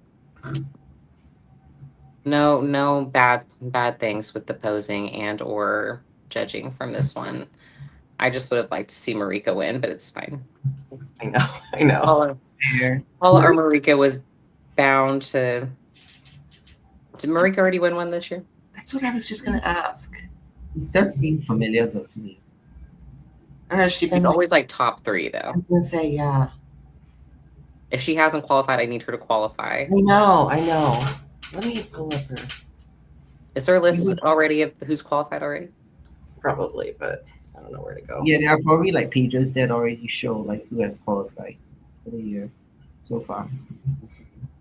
no bad things with the posing and or judging from this one. I just would have liked to see Marika win, but it's fine. I know. I know. Fair. Paula or Marika was bound to. Did Marika already win one this year? That's what I was just gonna ask. It does seem familiar though to me. Has she She's been like? always like top 3 I though. was gonna say yeah. If she hasn't qualified, I need her to qualify. I know. I know. Let me pull up her. Is there a list already of who's qualified already? Probably, but I don't know where to go. Yeah, there are probably like pages that already show like who has qualified for the year so far.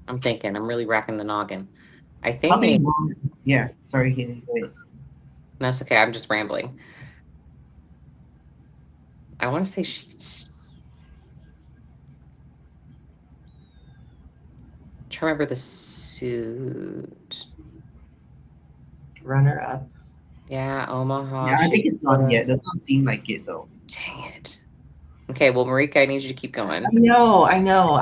I'm thinking. I'm really racking the noggin. I How many think. more? Yeah, sorry, Haley. Go ahead. No, it's okay. I'm just rambling. I want to say she's. Trying to remember the suit. Runner up. Yeah, Omaha. Yeah, I think it's not yet. Won. Does not seem like it though. Dang it. Okay, well, Marika, I need you to keep going. I know. I know.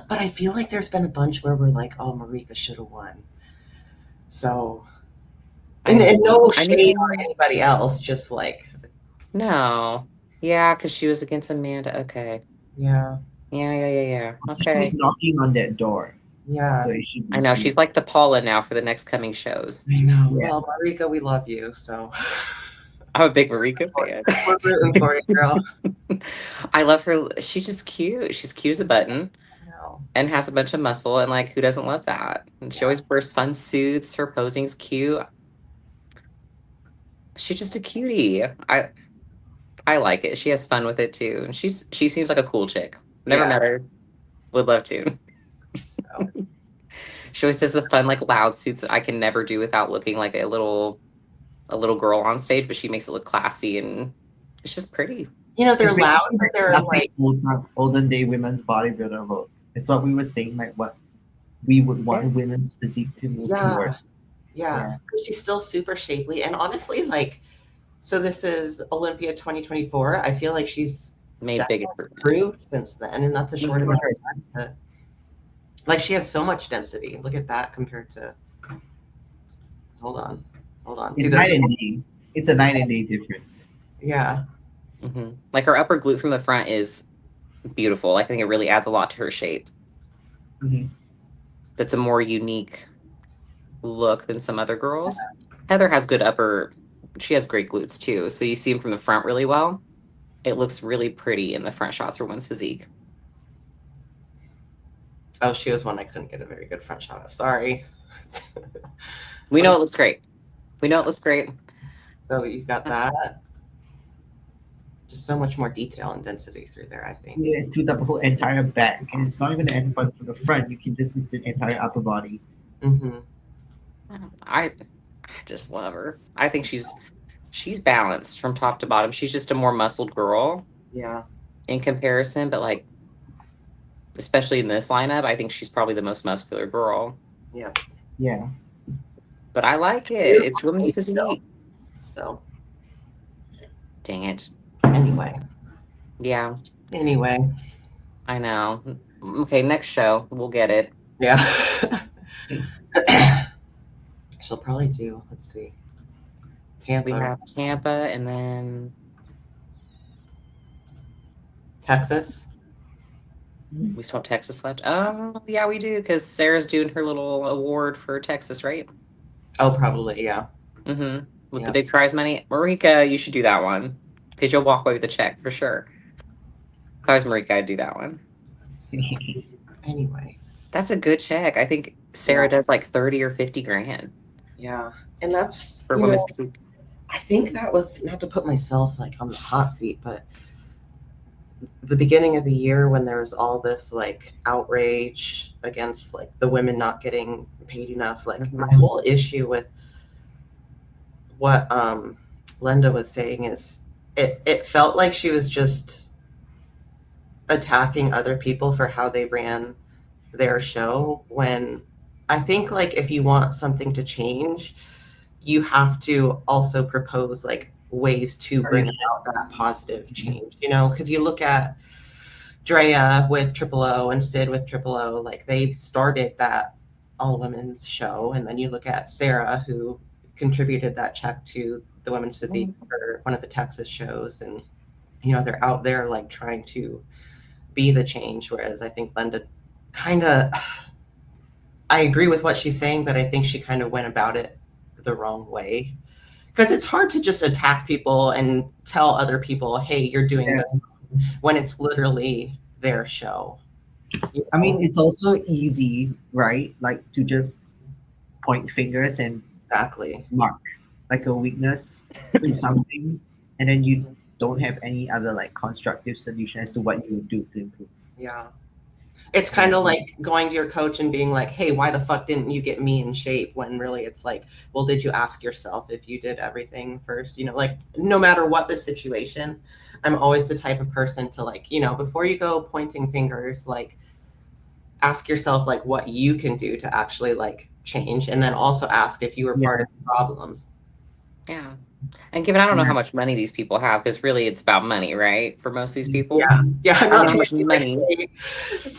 But I feel like there's been a bunch where we're like, oh, Marika should have won. So, and no I shade on mean, anybody else. Just like, no. Yeah, because she was against Amanda. Okay. yeah, Yeah. Also, she was Okay. knocking on that door, yeah. so it should I be know. sweet. She's like the Paula now for the next coming shows. I know. Yeah. Well, Marika, we love you. So I'm a big Marika fan. we're rooting for you, girl. I love her. She's just cute. She's cute as a button I know. and has a bunch of muscle. And like, who doesn't love that? And she Yeah. always wears fun suits. Her posing's cute. She's just a cutie. I like it. She has fun with it too. And she seems like a cool chick. Never Yeah. met her. Would love to. So, She always does the fun, like loud suits that I can never do without looking like a little girl on stage, but she makes it look classy and it's just pretty. they're It's loud, basically but like they're classic like, olden day women's bodybuilder look. It's what we were saying, like what we would want Yeah. women's physique to move yeah, toward. yeah. She's still super shapely, and honestly, like, so this is Olympia 2024. I feel like she's Made big improvement. improved since then, and that's a short Mhm. amount of time. But, like, she has so much density. Look at that compared to. Hold on. See, It's this night is- and day. It's a night and day difference. yeah, Like her upper glute from the front is beautiful. I think it really adds a lot to her shape. Mhm. That's a more unique look than some other girls. Heather has good upper. She has great glutes too. So you see them from the front really well. It looks really pretty in the front shots for one's physique. Oh, she was one I couldn't get a very good front shot of. Sorry. We know it looks great. We know it looks great. So you got that. Just so much more detail and density through there, I think. Yeah, it's to the whole entire back, and it's not even the end part from the front. You can just see the entire upper body. Mm-hmm. I just love her. I think she's balanced from top to bottom. She's just a more muscled girl Yeah. in comparison, but like especially in this lineup, I think she's probably the most muscular girl. Yeah. Yeah. But I like it. It's women's physique. So Dang it. anyway. Yeah, Anyway. I know. Okay, next show. We'll get it. Yeah. She'll probably do, let's see, We Tampa, have Tampa and then Texas. we still have Texas left. Oh, yeah, we do because Sarah's doing her little award for Texas, right? Oh, probably, yeah. Mm-hmm. With the Yeah. big prize money. Marika, you should do that one because you'll walk away with a check for sure. If I was Marika, I'd do that one. So, anyway, That's a good check. I think yeah, Sarah does like 30 or 50 grand yeah. And that's, for women's physique. I think that was not to put myself like on the hot seat, but the beginning of the year when there was all this like outrage against like the women not getting paid enough, like my Mm-hmm. whole issue with what Linda was saying is it felt like she was just attacking other people for how they ran their show when I think like if you want something to change, you have to also propose like ways to bring about that positive change, you know, because you look at Drea with Triple O and Sid with Triple O, like they started that all women's show. And then you look at Sarah, who contributed that check to the women's physique for one of the Texas shows. And, you know, they're out there like trying to be the change. Whereas I think Linda kind of, I agree with what she's saying, but I think she kind of went about it the wrong way. Because it's hard to just attack people and tell other people, hey, you're doing Yeah. this when it's literally their show. You I know? mean, it's also easy, right? Like to just point fingers and Exactly. mark like a weakness to something, and then you don't have any other like constructive solution as to what you would do to improve. Yeah. It's Yeah. kind of like going to your coach and being like, hey, why the fuck didn't you get me in shape? When really it's like, well, did you ask yourself if you did everything first? You know, like no matter what the situation, I'm always the type of person to like, you know, before you go pointing fingers, like ask yourself like what you can do to actually like change. And then also ask if you were part Yeah. of the problem. Yeah. And given I don't know how Yeah. much money these people have, because really it's about money, right? For most of these people. Yeah. Yeah. I'm I don't not know how trying much to be like, money hey,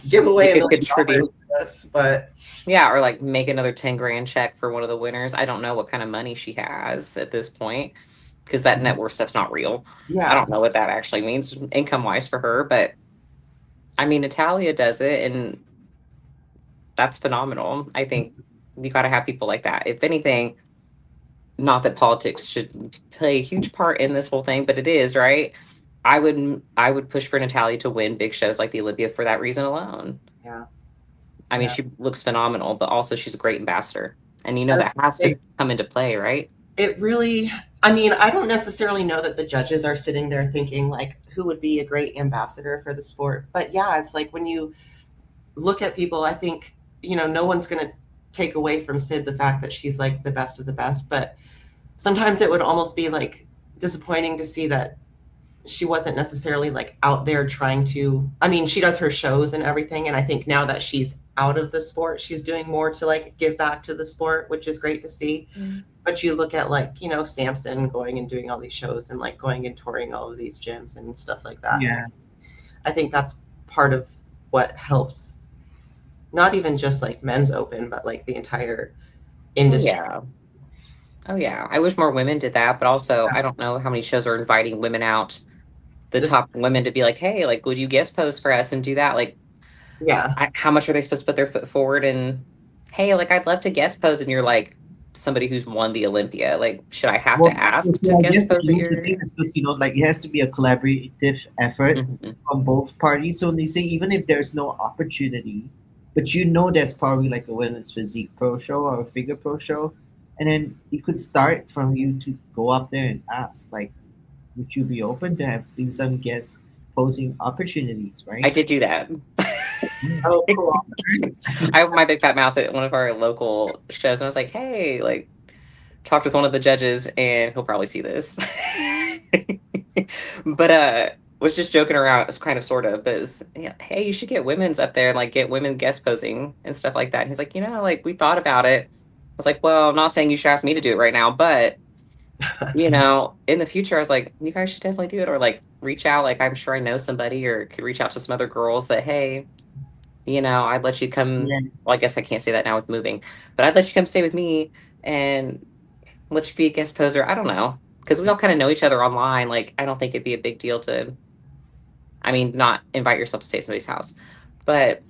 give they away could $1 million contribute. to this, but Yeah, or like make another 10 grand check for one of the winners. I don't know what kind of money she has at this point because that net worth stuff's not real. I yeah. don't know what that actually means income wise for her, but I mean, Natalia does it and that's phenomenal. I think you got to have people like that. If anything, not that politics should play a huge part in this whole thing, but it is, right? I would push for Natalia to win big shows like the Olympia for that reason alone. Yeah. I mean, Yeah. she looks phenomenal, but also she's a great ambassador. And you know I was that gonna has say, to come into play, right? it really, I mean, I don't necessarily know that the judges are sitting there thinking like who would be a great ambassador for the sport. But yeah, it's like when you look at people, I think, you know, no one's going to take away from Sid the fact that she's like the best of the best. But sometimes it would almost be like disappointing to see that she wasn't necessarily like out there trying to, I mean, she does her shows and everything. And I think now that she's out of the sport, she's doing more to like give back to the sport, which is great to see. But you look at like, you know, Samson going and doing all these shows and like going and touring all of these gyms and stuff like that. And Yeah. I think that's part of what helps not even just like men's open, but like the entire Oh industry. yeah. Oh yeah. I wish more women did that, but also I don't know how many shows are inviting women out, the This, top women to be like, hey, like, would you guest post for us and do that? Like, yeah, how much are they supposed to put their foot forward and hey, like I'd love to guest pose and you're like somebody who's won the Olympia. Like, should I have Well, to ask to so I guest guess pose at again, the your thing is because like it has to be a collaborative effort Mhm. from both parties. So they say even if there's no opportunity, but you know there's probably like a women's physique pro show or a figure pro show, and then it could start from you to go up there and ask like, would you be open to having some guest posing opportunities, I right? did do that. oh cool. I have my big fat mouth at one of our local shows, and I was like, "Hey, like, talked with one of the judges, and he'll probably see this." But was just joking around. It was kind of sort of, but it was, yeah, hey, you should get women's up there and like get women guest posing and stuff like that. And he's like, like we thought about it. I was like, well, I'm not saying you should ask me to do it right now, but in the future, I was like, you guys should definitely do it, or like reach out. Like, I'm sure I know somebody, or could reach out to some other girls that, hey, I'd let you come. Yeah, Well, I guess I can't say that now with moving, but I'd let you come stay with me and let you be a guest poser. I don't know. Because we all kind of know each other online. Like, I don't think it'd be a big deal to, I mean, not invite yourself to stay at somebody's house. But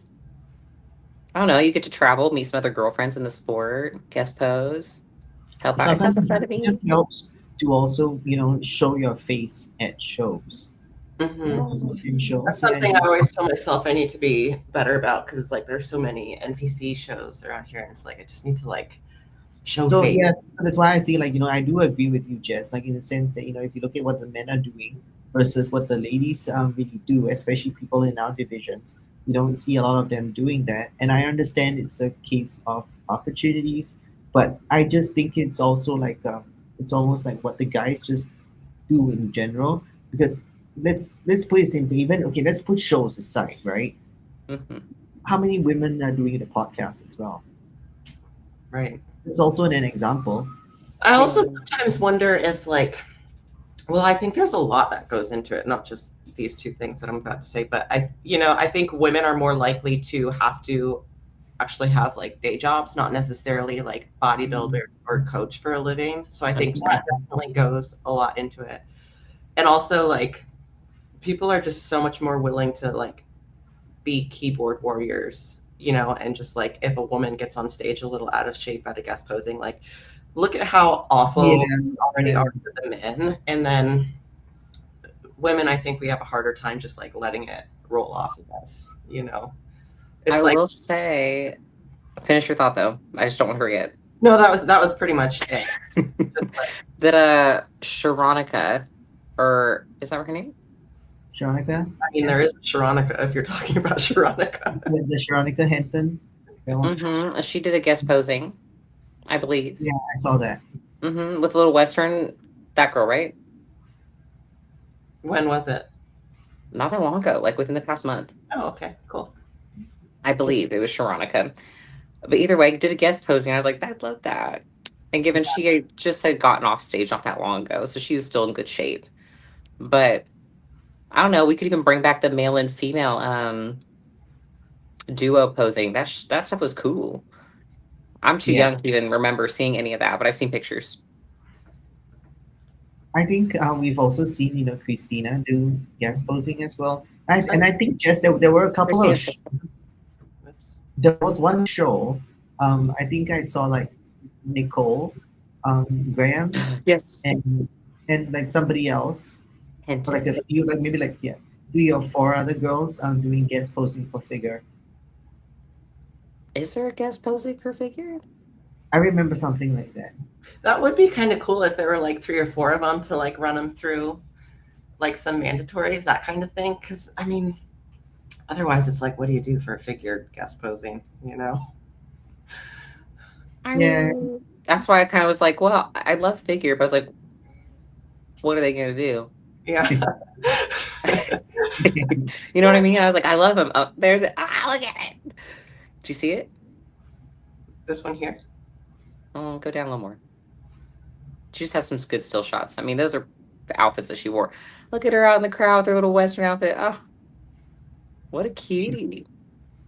I don't know. You get to travel, meet some other girlfriends in the sport, guest pose, help out. It's not sometimes so fun to it me. just helps to also, show your face at shows. Hmm. In shows, That's yeah, something I always tell myself I need to be better about because it's like there's so many NPC shows around here, and it's like I just need to like show so face. yes, that's why I say, like, I do agree with you, Jess. Like, in the sense that, if you look at what the men are doing versus what the ladies really do, especially people in our divisions, you don't see a lot of them doing that. And I understand it's a case of opportunities, but I just think it's also like it's almost like what the guys just do in general. Because let's put it simply, even okay, let's put shows aside, right? Hmm. How many women are doing the podcast as well? Right. It's also an example. I also Yeah. sometimes wonder if like, well, I think there's a lot that goes into it, not just these two things that I'm about to say, but I think women are more likely to have to actually have like day jobs, not necessarily like bodybuilder or coach for a living. So I think that 100%. definitely goes a lot into it. And also like people are just so much more willing to like be keyboard warriors, and just like if a woman gets on stage a little out of shape at a guest posing, like look at how Yeah, awful we already yeah. are to the men. And then women, I think we have a harder time just like letting it roll off of us. I It's like will say, finish your thought though. I just don't want to forget. no, that was pretty much it. Just like That Sharonica, or is that her name? Sharonica, I mean, yeah, there is Sharonica if you're talking about Sharonica. the Sharonica Henton. That one. She did a guest posing, I believe. Yeah, I saw that. With a little Western, that girl, right? When was it? Not that long ago, like within the past month. Oh, okay, cool. I believe it was Sharonica. But either way, did a guest posing. I was like, I'd love that. And given she had just had gotten off stage not that long ago, so she was still in good shape. But I don't know, we could even bring back the male and female duo posing. That stuff was cool. I'm too Yeah, young to even remember seeing any of that, but I've seen pictures. I think we've also seen Christina do guest posing as well. And I think just there were a couple of Christina's guest Oops. there was one show. I think I saw like Nicole, Graham, Yes. and like somebody else, or like Hinton. a few, like maybe like, yeah, 3 or 4 other girls doing guest posing for figure. Is there a guest posing for figure? I remember something like that. That would be kind of cool if there were like 3 or 4 of them to like run them through like some mandatories, that kind of thing. Because I mean, otherwise, it's like, what do you do for a figure guest posing? I Yeah, mean, that's why I kind of was like, well, I love figure, but I was like, what are they going to do? Yeah. You know what I mean? I was like, I love him. Oh, there's it. Ah, look at it. Do you see it? This one here. Oh, go down a little more. She just has some good still shots. I mean, those are the outfits that she wore. Look at her out in the crowd with her little Western outfit. Oh, what a cutie.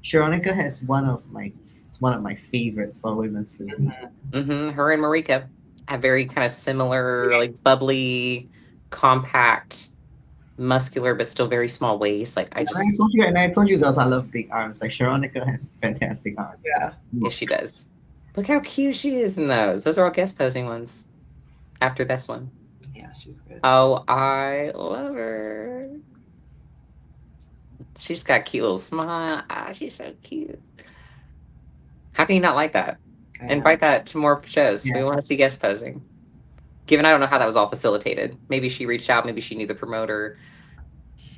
Sharonica has one of my favorites for women's physique. Her and Marika have very kind of similar, like bubbly, compact, muscular, but still very small waist. Like I just, And I told you girls I love big arms. Like Sharonica has fantastic arms. Yeah. yes, she does. Look how cute she is in those. Those are all guest posing ones after this one. Yeah, she's good. Oh, I love her. She's got a cute little smile. Ah, she's so cute. How can you not like that? I know. Invite that to more shows. Yeah. We want to see guest posing. Given I don't know how that was all facilitated. Maybe she reached out, maybe she knew the promoter.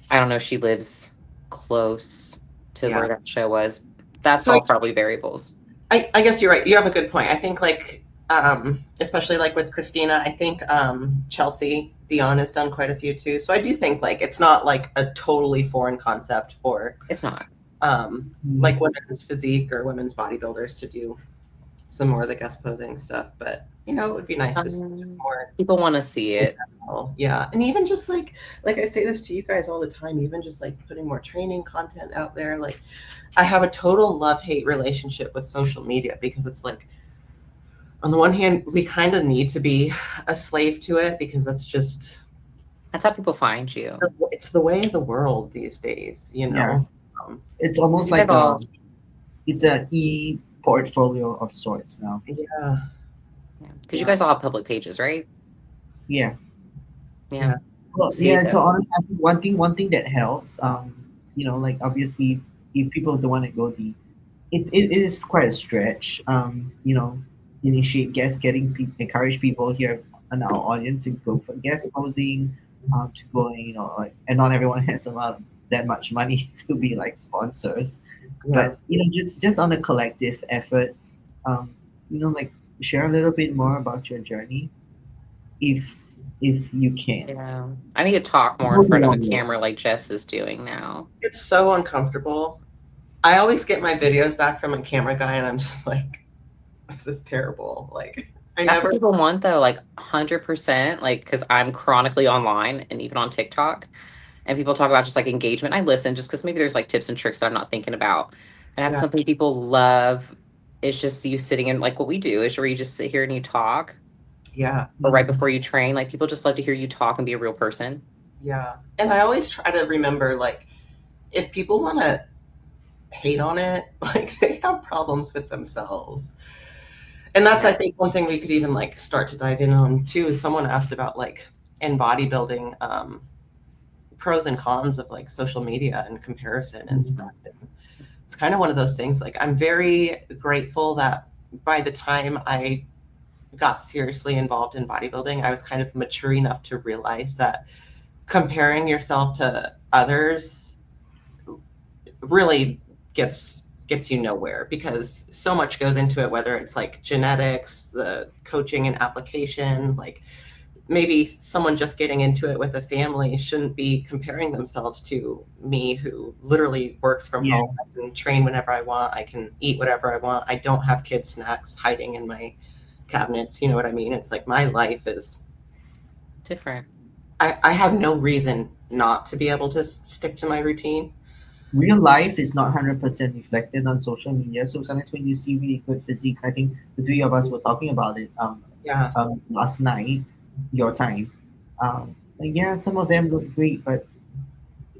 I don't know, she lives close to Yeah. where that show was. That's So all probably variables. I guess you're right. You have a good point. I think like especially like with Christina, I think Chelsea Dion has done quite a few too. So I do think like it's not like a totally foreign concept for It's not. like women's physique or women's bodybuilders to do some more of the guest posing stuff, but it would be nice to see just Um, more. People want to see it. Yeah, and even just like I say this to you guys all the time, even just like putting more training content out there. Like I have a total love-hate relationship with social media because it's like on the one hand we kind of need to be a slave to it because that's just That's how people find you. it's the way of the world these days, Yeah, Um, it's Because almost you guys like all, it's a e portfolio of sorts now. yeah, yeah, because you yeah, guys all have public pages, right? Yeah. Yeah. yeah, Well, See yeah. that? So honestly, I think one thing that helps, like obviously, if people don't want to go the it is quite a stretch. Initiate guest getting encourage people here in our audience to go for guest posing, to go and and not everyone has a lot that much money to be like sponsors, yeah, but just on a collective effort, um, like share a little bit more about your journey if you can. Yeah. I need to talk It more in goes a front of a long way. camera like Jess is doing now. it's so uncomfortable. I always get my videos back from a camera guy and I'm just like, this is terrible. Like I That's what never, people want though, like 100%. Like, because I'm chronically online and even on TikTok, and people talk about just like engagement. I listen just because maybe there's like tips and tricks that I'm not thinking about. And that's yeah, something people love. It's just you sitting in like what we do is where you just sit here and you talk, yeah, or right Mm. before you train. Like people just love to hear you talk and be a real person. yeah. And I always try to remember like if people want to hate on it, like they have problems with themselves. And that's I Yeah. think one thing we could even like start to dive in on too is someone asked about like in bodybuilding pros and cons of like social media and comparison and Mm. stuff. And it's kind of one of those things like I'm very grateful that by the time I got seriously involved in bodybuilding, I was kind of mature enough to realize that comparing yourself to others really gets you nowhere because so much goes into it, whether it's like genetics, the coaching and application. Like maybe someone just getting into it with a family shouldn't be comparing themselves to me who literally works from Yeah, home. I can train whenever I want, I can eat whatever I want, I don't have kid snacks hiding in my cabinets, you know what I mean? It's like my life is Different. I have no reason not to be able to stick to my routine. real life is not 100% reflected on social media. So sometimes when you see really good physiques, I think the three of us were talking about it Yeah, last night, your time. And yeah, some of them look great, but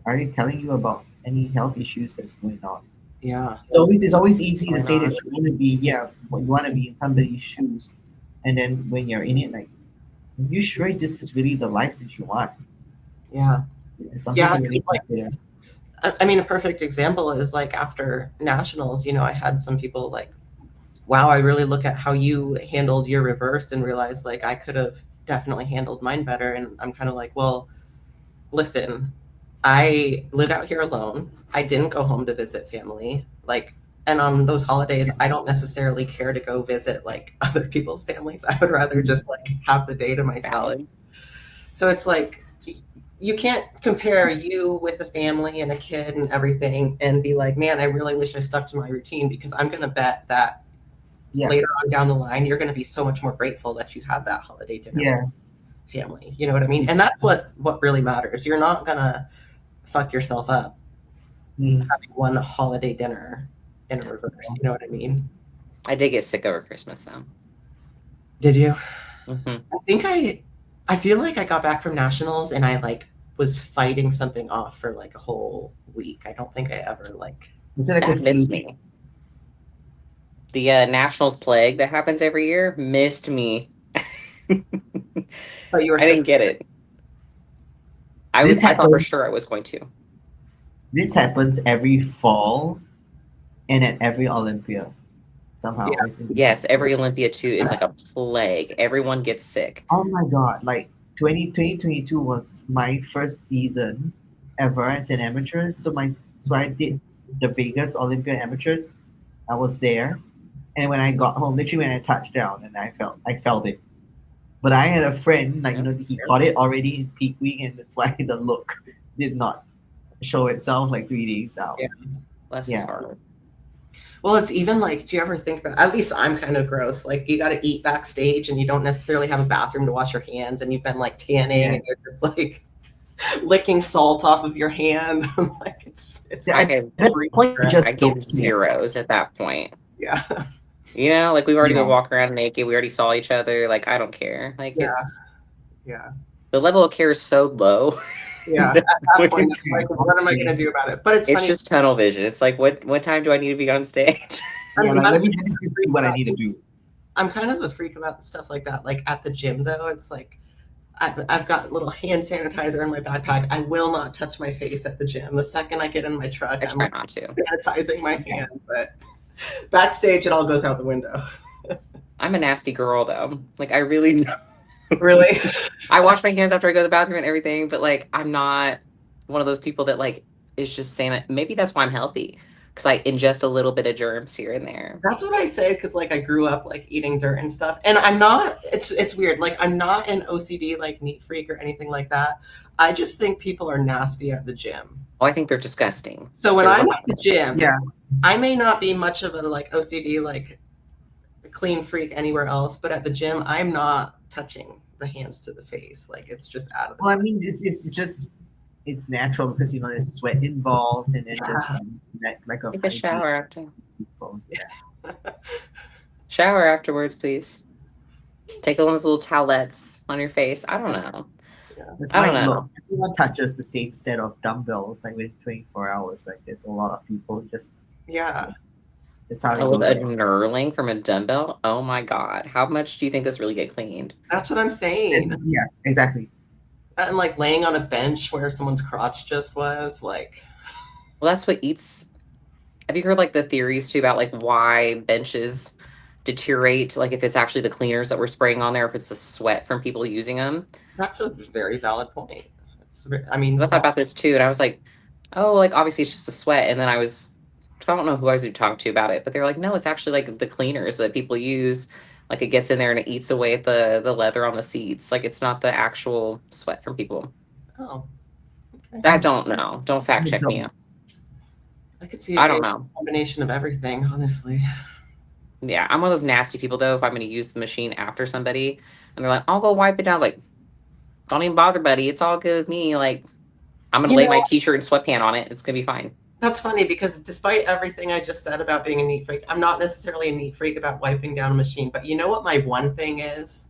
are they telling you about any health issues that's going on? yeah, It's always easy to Going say that on. you want to be, yeah, what you want to be in somebody's shoes, and then when you're in it, like, are you sure this is really the life that you want? yeah, It's something yeah. to 'Cause, really like consider. I mean, a perfect example is like after nationals, I had some people like, wow, I really look at how you handled your reverse and realized like I could have definitely handled mine better. And I'm kind of like, well, listen, I live out here alone. I didn't go home to visit family. Like, and on those holidays, I don't necessarily care to go visit like other people's families. I would rather just like have the day to myself. Valid. So it's like you can't compare you with a family and a kid and everything and be like, man, I really wish I stuck to my routine because I'm going to bet that Yeah, later on down the line, you're going to be so much more grateful that you had that holiday dinner with yeah. family. You know what I mean? And that's what really matters. You're not going to fuck yourself up Mm. having one holiday dinner in reverse. You know what I mean? I did get sick over Christmas though. Did you? Hmm. I think I feel like I got back from nationals and I like was fighting something off for like a whole week. I don't think I ever like Is it like a That missed flu? me. The Nationals plague that happens every year missed me. I but you were sick. didn't get it. This I thought for happens. sure I was going to. This happens every fall and at every Olympia somehow. Yeah. Yes, every Olympia too. It's like a plague. Everyone gets sick. Oh my god! Like 2022 was my first season ever as an amateur. So I did the Vegas Olympia amateurs. I was there, and when I got home, literally when I touched down, and I felt it. But I had a friend, like Yep. he caught it already in peak week, and that's why the look did not show itself like 3 days out. Yeah. Bless his Yeah, heart. Well, it's even like, do you ever think about, at least I'm kind of gross. Like you got to eat backstage and you don't necessarily have a bathroom to wash your hands and you've been like tanning Yeah. and you're just like licking salt off of your hand. I'm like, it's Yeah, I at could, that point, you just I don't give care. zeros at that point. yeah. You know, like we've already been Yeah. walking around naked. We already saw each other. Like I don't care. Like Yeah. it's Yeah. the level of care is so low. Yeah. At that that point, it's Yeah, like, what am I going to do about it? But it's it's funny. just tunnel vision. It's like what time do I need to be on stage? Yeah, I'm like not let me a just do freak what I about, need to do. I'm kind of a freak about stuff like that. Like at the gym, though, it's like, I've got little hand sanitizer in my backpack. I will not touch my face at the gym. The second I get in my truck, I I'm try like not to. sanitizing my hand. But backstage, it all goes out the window. I'm a nasty girl though. Like I really Really? I wash my hands after I go to the bathroom and everything, but like I'm not one of those people that like is just saying it. Maybe that's why I'm healthy because I ingest a little bit of germs here and there. That's what I say because like I grew up like eating dirt and stuff, and I'm not. It's weird. Like I'm not an OCD like neat freak or anything like that. I just think people are nasty at the gym. Oh, I think they're disgusting. So when They're I'm at the gym, Yeah. I may not be much of a like OCD like clean freak anywhere else, but at the gym, I'm not touching the hands to the face. Like it's just out of the Well, I question. mean, it's just it's natural because there's sweat involved, and then just Yeah. like of take a hygiene. shower after. People. Yeah. Shower afterwards, please. Take one of those little towelettes on your face. I don't know. It's I don't like, look, know. everyone touches the same set of dumbbells like within 24 hours. Like, there's a lot of people just, Yeah. that's how Oh, it with goes. a knurling from a dumbbell. Oh my god! How much do you think this really get cleaned? That's what I'm saying. Yeah, exactly. And like laying on a bench where someone's crotch just was, like, Well, that's what eats. Have you heard like the theories too about like why benches deteriorate? Like if it's actually the cleaners that we're spraying on there, if it's the sweat from people using them. that's a very valid point. I mean, 'Cause I thought about this too, and I was like, oh, like obviously it's just a sweat. And then I don't know who I was talking to about it, but they're like, no, it's actually like the cleaners that people use. Like it gets in there and it eats away at the leather on the seats. Like it's not the actual sweat from people. oh, I okay. don't know. Don't fact check me. I could see I it don't being know. a combination of everything, honestly. Yeah, I'm one of those nasty people though. If I'm going to use the machine after somebody, and they're like, "I'll go wipe it down," I was like, "Don't even bother, buddy. It's all good with me." Like, I'm gonna You lay know, my t-shirt and sweatpant on it. It's gonna be fine. that's funny because despite everything I just said about being a neat freak, I'm not necessarily a neat freak about wiping down a machine. But you know what my one thing is?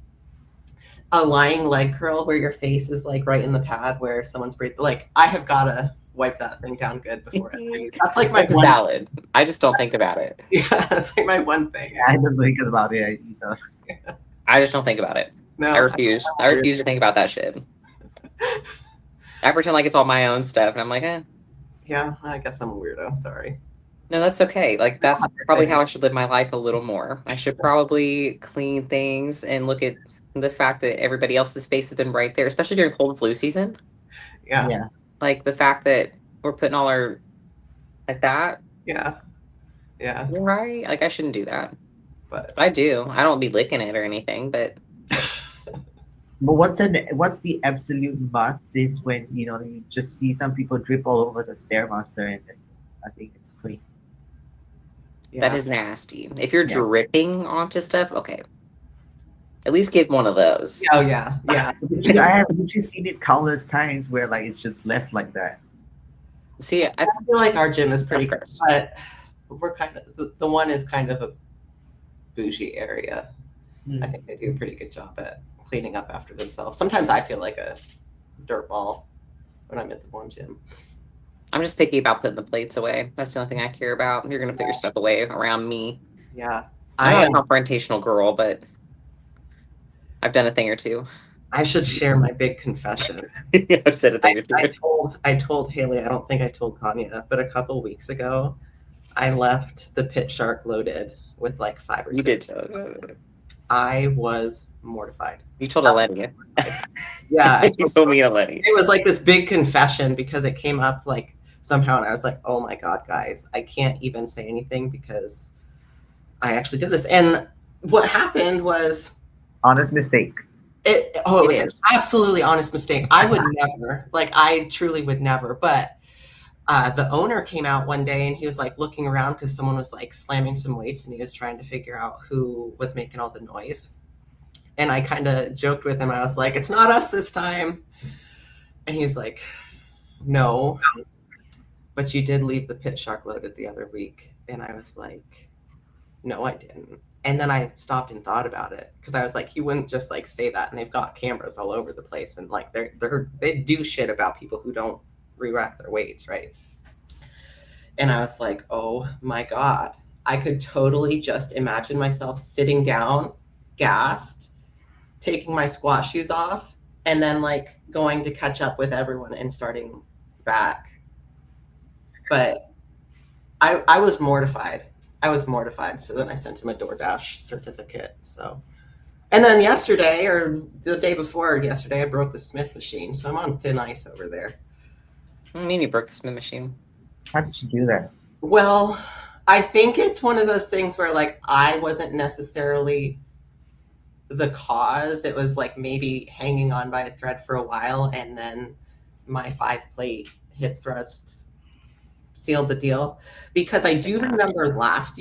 A lying leg curl where your face is like right in the pad where someone's breathing. Like I have gotta wipe that thing down good before I freeze. That's like my That's one. valid. I just don't think about it. Yeah, that's like my one thing. I don't think about it either. I just don't think about it. No, I refuse. I refuse to think about that shit. I pretend like it's all my own stuff, and I'm like, eh. Yeah, I guess I'm a weirdo. Sorry. No, that's okay. Like that's probably how I should live my life a little more. I should probably clean things and look at the fact that everybody else's face has been right there, especially during cold and flu season. Yeah, Yeah. Like the fact that we're putting all our like that. yeah, yeah. You're right. Like I shouldn't do that. But I do. I don't be licking it or anything, but But what's the absolute must is when you just see some people drip all over the stairmaster, and then I think it's clean. yeah, that is nasty. If you're Yeah. dripping onto stuff, okay. At least give one of those. oh yeah, yeah. Haven't you seen it countless times where like it's just left like that? See, I feel like our gym is pretty Of good, course. but we're kind of the one is kind of a bougie area. I think they do a pretty good job at cleaning up after themselves. Sometimes I feel like a dirt ball when I'm at the one gym. I'm just picky about putting the plates away. That's the only thing I care about. You're gonna put your stuff away around me. Yeah, I'm not a confrontational girl, but I've done a thing or two. I should share my big confession. I've said a thing or two. I told Haley. I don't think I told Tanya, but a couple weeks ago, I left the pit shark loaded with like 5 or You 6. did. I was mortified. You told Eleni. Yeah, You told me Eleni. it was like this big confession because it came up like somehow, and I was like, "Oh my god, guys, I can't even say anything because I actually did this." And what happened was Honest mistake. it was an absolutely honest mistake. I would never, like, I truly would never. But the owner came out one day and he was like looking around because someone was like slamming some weights and he was trying to figure out who was making all the noise. And I kind of joked with him. I was like, "It's not us this time." And he's like, "No, but you did leave the pit shark loaded the other week." And I was like, "No, I didn't." And then I stopped and thought about it because I was like, he wouldn't just like say that. And they've got cameras all over the place, and like they do shit about people who don't re-rack their weights, right? And I was like, oh my god, I could totally just imagine myself sitting down, gassed, taking my squat shoes off, and then like going to catch up with everyone and starting back. But I was mortified. I was mortified. So then I sent him a DoorDash certificate. So, and then yesterday or the day before yesterday, I broke the Smith machine. So I'm on thin ice over there. I mean, you broke the Smith machine. How did you do that? Well, I think it's one of those things where like I wasn't necessarily the cause. It was like maybe hanging on by a thread for a while, and then my 5-plate hip thrusts sealed the deal. Because I do remember last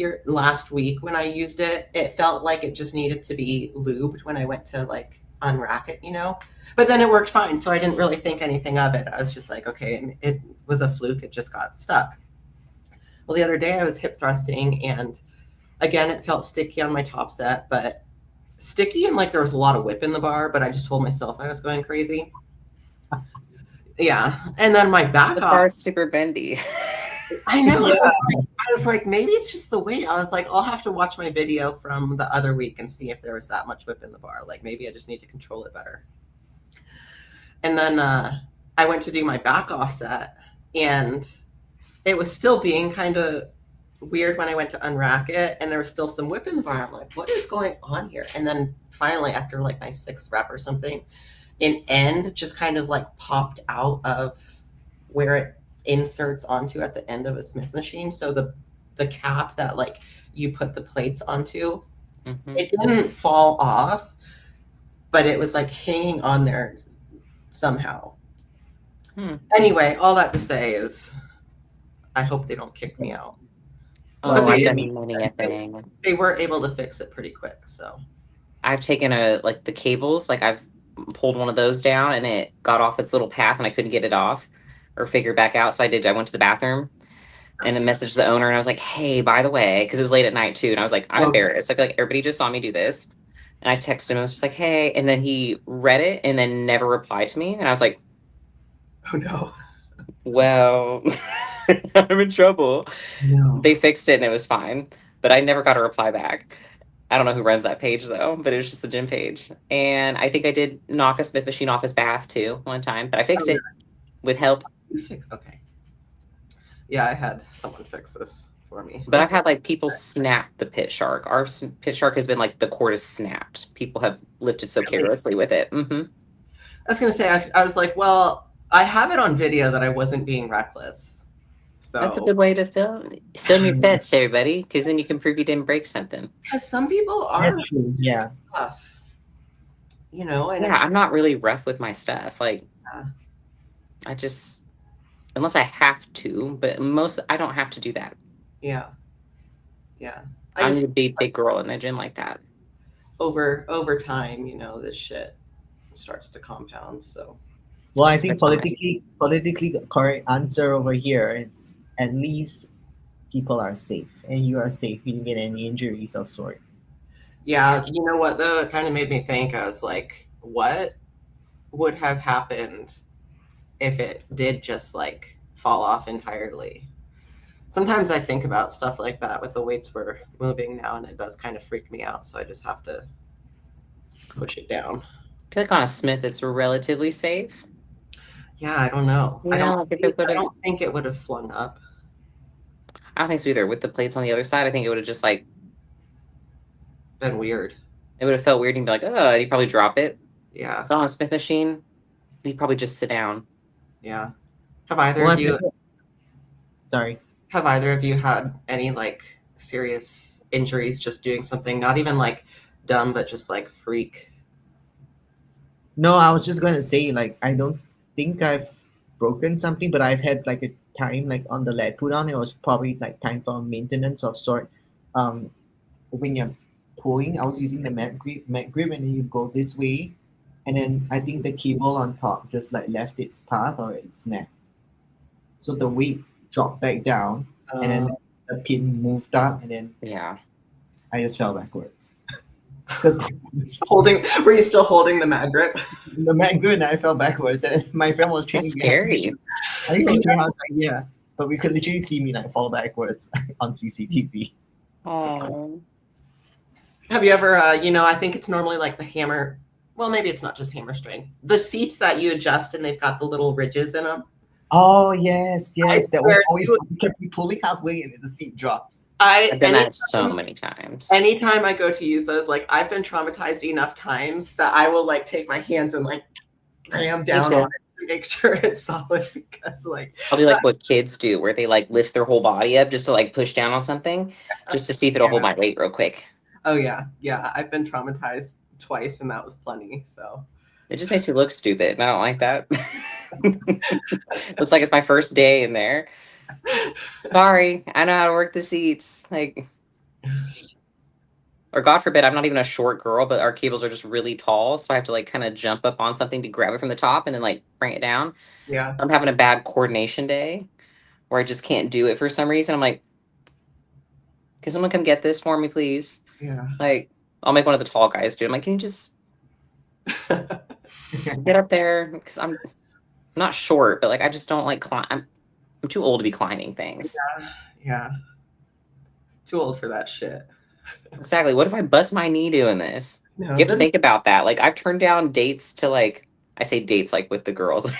week when I used it, it felt like it just needed to be lubed when I went to like unrack it, you know? But then it worked fine, so I didn't really think anything of it. I was just like, okay, it was a fluke, it just got stuck. Well, the other day I was hip thrusting, and again, it felt sticky on my top set, but sticky and like there was a lot of whip in the bar, but I just told myself I was going crazy. Yeah. And then my back The off. bar's super bendy. I know. Yeah. I was like, maybe it's just the weight. I was like, I'll have to watch my video from the other week and see if there was that much whip in the bar. Like maybe I just need to control it better. And then I went to do my back offset, and it was still being kind of weird when I went to unrack it, and there was still some whip in the bar. I'm like, what is going on here? And then finally, after like my 6th rep or something, an end just kind of like popped out of where it inserts onto at the end of a Smith machine. So the cap that like you put the plates onto, it didn't fall off, but it was like hanging on there somehow. Anyway, all that to say is I hope they don't kick me out. Oh, But I've they, done many a thing. they were able to fix it pretty quick. So I've taken the cables, like I've pulled one of those down and it got off its little path and I couldn't get it off or figure it back out. So I went to the bathroom and I messaged the owner and I was like, hey, by the way, because it was late at night too. And I was like, I'm embarrassed. I feel like everybody just saw me do this. And I texted him, I was just like, hey. And then he read it and then never replied to me. And I was like, oh no. well, I'm in trouble. No. They fixed it and it was fine. But I never got a reply back. I don't know who runs that page though, but it was just the gym page. And I think I did knock a Smith machine off his bath too one time, but I fixed it with help. You fixed okay. Yeah, I had someone fix this for me. But I've had like people snap the pit shark. Our pit shark has been like the cord is snapped. People have lifted so carelessly with it. I was gonna say I was like, well, I have it on video that I wasn't being reckless. So That's a good way to film your pets, everybody, because then you can prove you didn't break something. Because some people are That's true. Yeah. tough, you know. And Yeah, I'm not really rough with my stuff. Like, Yeah. I just, unless I have to, but I don't have to do that. yeah. I'm the big girl in the gym like that. Over time, you know, this shit starts to compound. So Well, I think That's nice. politically correct answer over here is at least people are safe, and you are safe. You didn't get any injuries of sort. yeah, you know what though? It kind of made me think. I was like, what would have happened if it did just like fall off entirely? Sometimes I think about stuff like that with the weights we're moving now, and it does kind of freak me out. So I just have to push it down. I feel like on a Smith, it's relatively safe. Yeah, I don't know. I Yeah, don't think it would have flung up. I don't think so either. With the plates on the other side, I think it would have just like Been weird. it would have felt weird and be like, oh, you probably drop it. Yeah, But on a Smith machine, you probably just sit down. yeah. Have either Well, of you sorry. have either of you had any like serious injuries just doing something not even like dumb but just like freak? No, I was just going to say, like, I don't think I've broken something, but I've had like a time like on the leg pull down. It was probably like time for maintenance of sort. Um, when you're pulling, I was using the mat grip, and then you go this way, and then I think the cable on top just like left its path or it snapped. So the weight dropped back down, and Uh, then the pin moved up, and then Yeah. I just fell backwards. 'Cause were you still holding the mag grip? the mat grip and I fell backwards, and my friend was That's training behind me. scary. I think he was training, I was like, yeah, but we could literally see me like fall backwards on CCTV. Oh. Have you ever, I think it's normally like the hammer. Well, maybe it's not just hammer strength. The seats that you adjust and they've got the little ridges in them. Oh yes, I yes. That was swear, always we kept pulling halfway and the seat drops. I've done that so many times. anytime I go to use those, like I've been traumatized enough times that I will like take my hands and like ram down too. on it to make sure it's solid because like I'll do like what kids do, where they like lift their whole body up just to like push down on something, just to see if it'll hold my weight real quick. oh yeah, I've been traumatized twice and that was plenty. So It just makes me look stupid, and I don't like that. Looks like it's my first day in there. Sorry, I know how to work the seats. Like, or God forbid, I'm not even a short girl, but our cables are just really tall, so I have to like kind of jump up on something to grab it from the top and then like bring it down. yeah, I'm having a bad coordination day where I just can't do it for some reason. I'm like, can someone come get this for me, please? yeah. Like, I'll make one of the tall guys do it. I'm like, can you just get up there? Because I'm not short, but like I just don't like climb. I'm too old to be climbing things. Yeah. Too old for that shit. Exactly. What if I bust my knee doing this? No, You have to think about that. Like I've turned down dates to like I say dates like with the girls.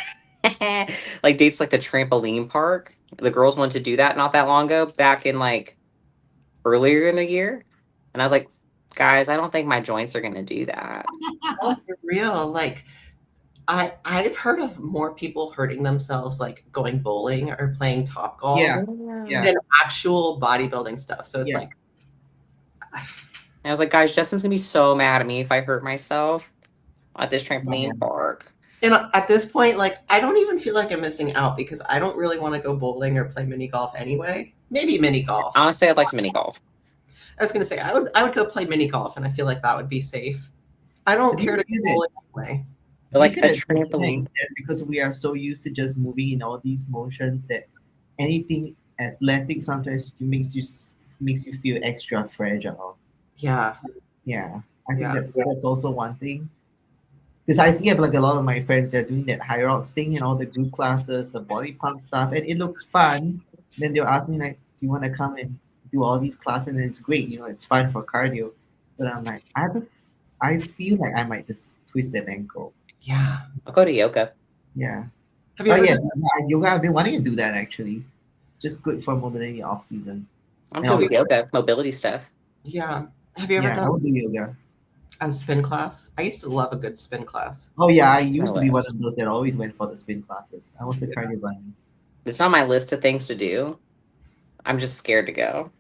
Like dates like the trampoline park. The girls wanted to do that not that long ago, back in like earlier in the year. And I was like, guys, I don't think my joints are gonna do that. for real. Like I've heard of more people hurting themselves like going bowling or playing top golf Yeah, yeah, than actual bodybuilding stuff. So it's yeah. like And I was like, guys, Justin's gonna be so mad at me if I hurt myself at this Yeah. trampoline park. and at this point, like I don't even feel like I'm missing out because I don't really want to go bowling or play mini golf anyway. Maybe mini golf. Honestly, I'd like to mini golf. I was gonna say I would go play mini golf and I feel like that would be safe. I don't But do care you to feel go that bowling anyway. But do you like feel a that to a certain trampoline. extent because we are so used to just moving in all these motions that anything athletic sometimes makes you feel extra fragile. Yeah. Yeah, I think Yeah. that's also one thing. Because I see like a lot of my friends they're doing that high rocks thing and all the group classes, the body pump stuff, and it looks fun. Then they'll ask me like, "Do you want to come and do all these classes?" And it's great, it's fun for cardio. But I'm like, I feel like I might just twist an ankle. Yeah. I'll go to yoga. Yeah. Have you Oh ever yes, yoga. I've been wanting to do that actually. It's just good for mobility off season. I'm And good with obviously, yoga, mobility stuff. yeah. Have you ever yeah, I done would do yoga. a spin class? I used to love a good spin class. Oh yeah, I My used to be one list. of those that always went for the spin classes. I was the cardio bunny. It's on my list of things to do. I'm just scared to go.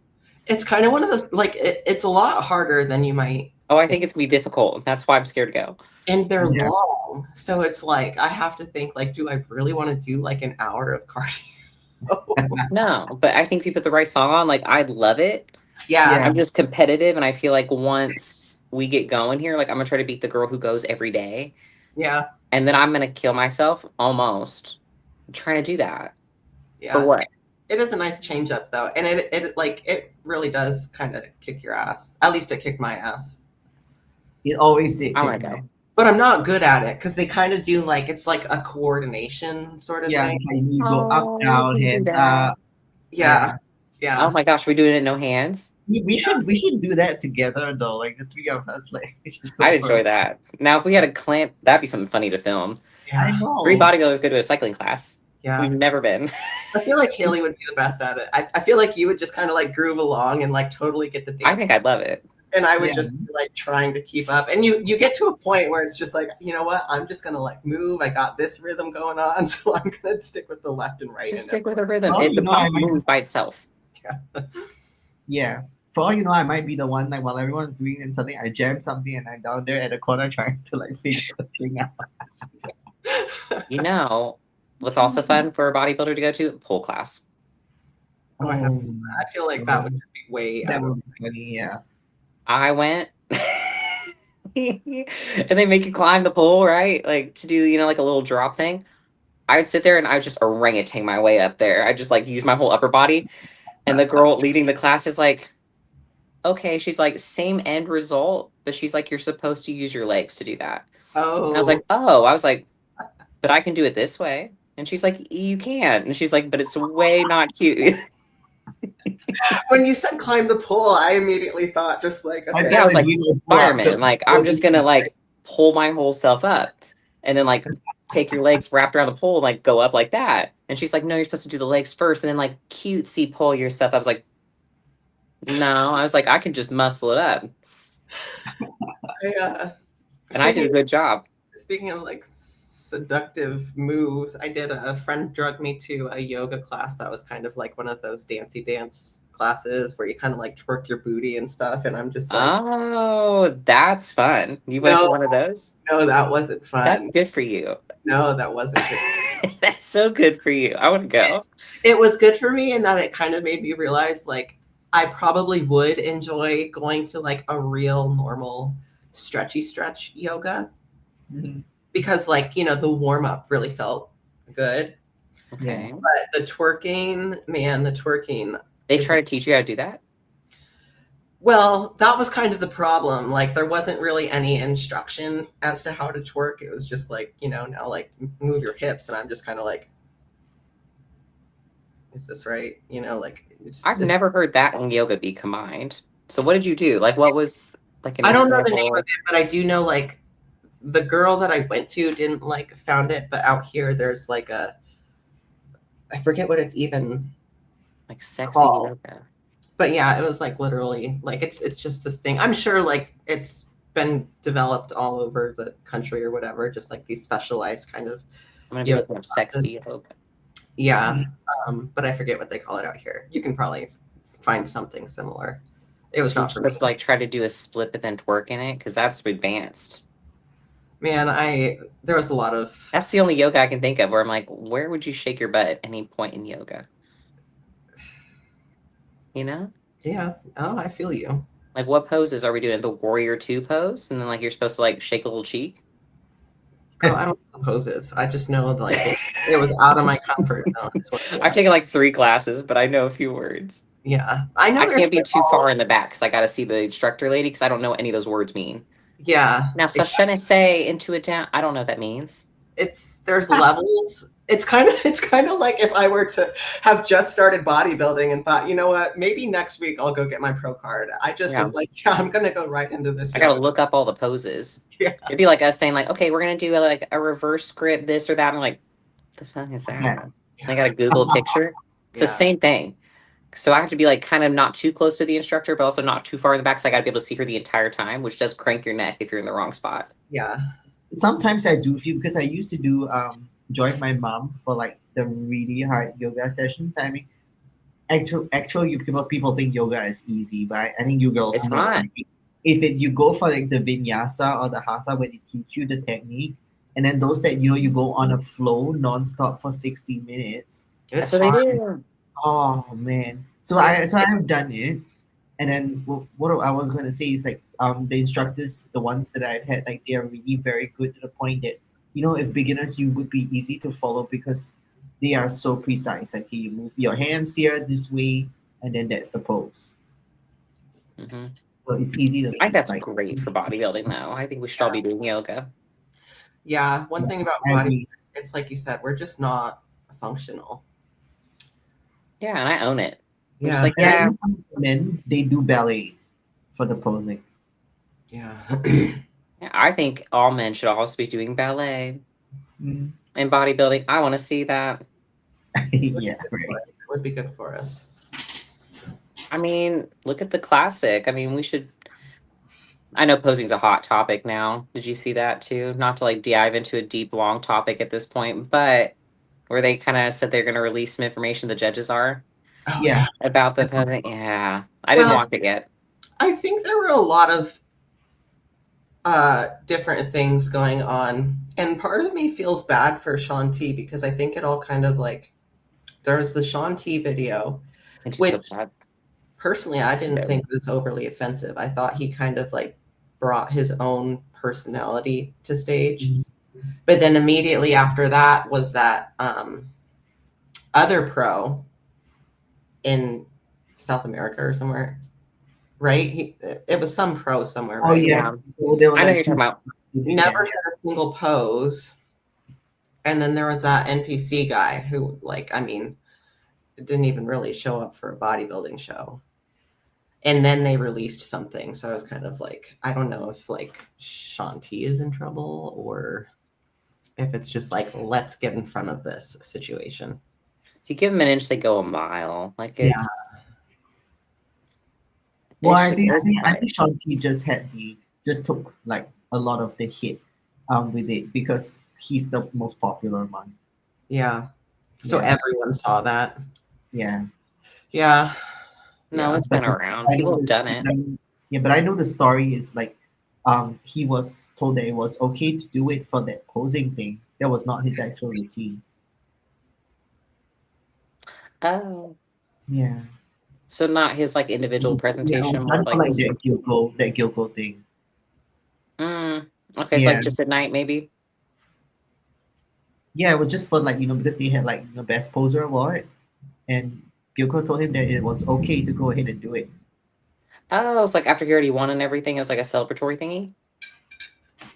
It's kind of one of those like it's a lot harder than you might Oh, I think. think it's gonna be difficult. That's why I'm scared to go. And they're Yeah. long. So it's like I have to think like, do I really want to do like an hour of cardio? No, but I think if you put the right song on, like I love it. Yeah. Yeah. I'm just competitive, and I feel like once we get going here, like I'm gonna try to beat the girl who goes every day, Yeah. and then I'm gonna kill myself almost trying to do that. For Yeah. what? It is a nice change up though. And it really does kind of kick your ass. At least it kicked my ass. It always did. I kick want to my go. ass. But I'm not good at it because they kind of do like it's like a coordination sort of Yeah, thing. it's like you go up, Oh, down, we can do hands that. up. Yeah. Oh Yeah. my gosh, we're doing it no hands. We should do that together though, like the three of us. Like we should go I'd enjoy first. that. Now, if we had a clamp, that'd be something funny to film. I Yeah. know. 3 bodybuilders go to a cycling class. Yeah. We've never been. I feel like Haley would be the best at it. I feel like you would just kind of like groove along and like totally get the dance. I think I'd love it. And I would Yeah. just be like trying to keep up. And you get to a point where it's just like, you know what? I'm just gonna like move. I got this rhythm going on, so I'm gonna stick with the left and right. Just stick with a rhythm. Oh, The you know, I pump might- moves by itself. Yeah. For all you know, I might be the one like while everyone's doing and something, I jam something and I'm down there at the corner trying to like figure the thing out. You know, What's also fun for a bodybuilder to go to? Pole class. Oh, I feel like that would um, just be way that out of. would be funny. Yeah. I went. And they make you climb the pole, right? Like to do, like a little drop thing. I would sit there and I would just orangutan my way up there. I just like use my whole upper body. And the girl leading the class is like, okay, she's like, same end result, but she's like, you're supposed to use your legs to do that. And I was Oh, like, oh, I was like, but I can do it this way. And she's like, you can. And she's like, but it's way not cute. when you said climb the pole, I immediately thought just like, I Yeah, I okay, thought was that like, you would pull up. fireman. So Like, I'm just gonna like pull my whole self up and then like take your legs wrapped around the pole and like go up like that. And she's like, no, you're supposed to do the legs first and then like cutesy pull yourself. I was like, no, I was like, I can just muscle it up. And I did speaking a good job. speaking of like seductive moves, I did a friend drug me to a yoga class that was kind of like one of those dancey dance classes where you kind of like twerk your booty and stuff. And I'm just like, Oh, that's fun. You went to no, one of those? no, that wasn't That's fun. good for you. No, that wasn't good. That's so good for you. I want to go. It was good for me in that it kind of made me realize like I probably would enjoy going to like a real normal stretchy stretch yoga Mhm. because like, the warm up really felt good. Okay. But the twerking, man, the twerking They is, try to teach you how to do that? well, that was kind of the problem. Like there wasn't really any instruction as to how to twerk. It was just like, now like move your hips and I'm just kind of like, is this right? Like I've it's never heard that and yoga be combined. So what did you do? Like what was like an I don't know the name of example? it, but I do know like the girl that I went to didn't like found it, but out here there's like I forget what it's even Like sexy called. yoga. But yeah, it was like literally like it's just this thing. I'm sure like it's been developed all over the country or whatever, just like these specialized kind of I'm gonna be yoga looking up classes. sexy yoga. Yeah, but I forget what they call it out here. You can probably find something similar. It was So you're not for me. supposed to like try to do a split but then twerk in it because that's advanced. Man, there was a lot of That's the only yoga I can think of where I'm like, where would you shake your butt at any point in yoga? You know? yeah. Oh, I feel you. Like what poses are we doing? The warrior two pose? And then like you're supposed to like shake a little cheek? Oh, I don't know the poses. I just know like it was out of my comfort zone. Is what it I've was. taken like 3 classes, but I know a few words. Yeah, I know I there's can't be like too far in the back because I got to see the instructor lady because I don't know what any of those words mean. yeah. Now, sashene say into it down. I don't know what that means. There's levels. It's kind of like if I were to have just started bodybuilding and thought, you know what, maybe next week I'll go get my pro card. I just Yeah, was like, yeah, I'm gonna go right into this I got to yoga. look up all the poses. Yeah, It'd be like us saying like, okay, we're gonna do like a reverse script, this or that. And I'm like, the fuck is that? And I got to Google a picture. It's the yeah, same thing. So I have to be like kind of not too close to the instructor, but also not too far in the back. So I got to be able to see her the entire time, which does crank your neck if you're in the wrong spot. yeah. Sometimes I do feel because I used to do join my mom for like the really hard yoga sessions. I mean, actual you people think yoga is easy, but I think you girls It's know not. like, if you go for like the vinyasa or the hatha where they teach you the technique, and then those that you go on a flow nonstop for 60 minutes. That's It's what they hard. do. Oh man! It, I have done it, and then what I was going to say is like the instructors, the ones that I've had, like they are really very good to the point that if beginners you would be easy to follow because they are so precise. Like you move your hands here this way, and then that's the pose. Hmm. So it's easy to I think that's like. great for bodybuilding, though. I think we should all be doing yoga. yeah. One thing about I body, agree. it's like you said, we're just not functional. Yeah, and I own it. I'm just Yeah, like, And I yeah, know some men they do ballet for the posing. yeah. yeah, I think all men should also be doing ballet Mm. and bodybuilding. I want to see that. Yeah, right. It would be good for us. I mean, look at the classic. I mean, we should. I know posing's a hot topic now. Did you see that too? Not to like dive into a deep, long topic at this point, but where they kind of said they're going to release some information, the judges are, Oh Yeah, yeah. about the that's posing. Yeah, I didn't Well, watch it yet. I think there were a lot of different things going on. And part of me feels bad for Sean T because I think it all kind of like there was the Sean T video, I do which feel bad. personally I didn't Yeah. think was overly offensive. I thought he kind of like brought his own personality to stage. But then immediately after that was that other pro in South America or somewhere, right? It was some pro somewhere, Oh right? Yeah. yes, so there was I know like you're talking about. Never had a single pose. And then there was that NPC guy who, like, I mean, didn't even really show up for a bodybuilding show. And then they released something. So I was kind of like, I don't know if like Shanti is in trouble or if it's just like, let's get in front of this situation. If you give them an inch, they go a mile. Like Yeah. Well, it's just it's I fine. think Shanti just took like a lot of the hit with it because he's the most popular one. Yeah. So Yeah. everyone saw that. Yeah. Yeah. No, Yeah. it's But been around. I People know have this done it. yeah, but I know the story is like he was told that it was okay to do it for that posing thing. That was not his actual routine. Oh, Yeah. so not his like individual Yeah, it was presentation, more done for like like his. that Gyoko thing. Mm, okay, so like Yeah. just at night, maybe. Yeah, it was just for like, because they had like the best poser award and Gyoko told him that it was okay to go ahead and do it. Oh, it's like after he already won and everything, it was like a celebratory thingy.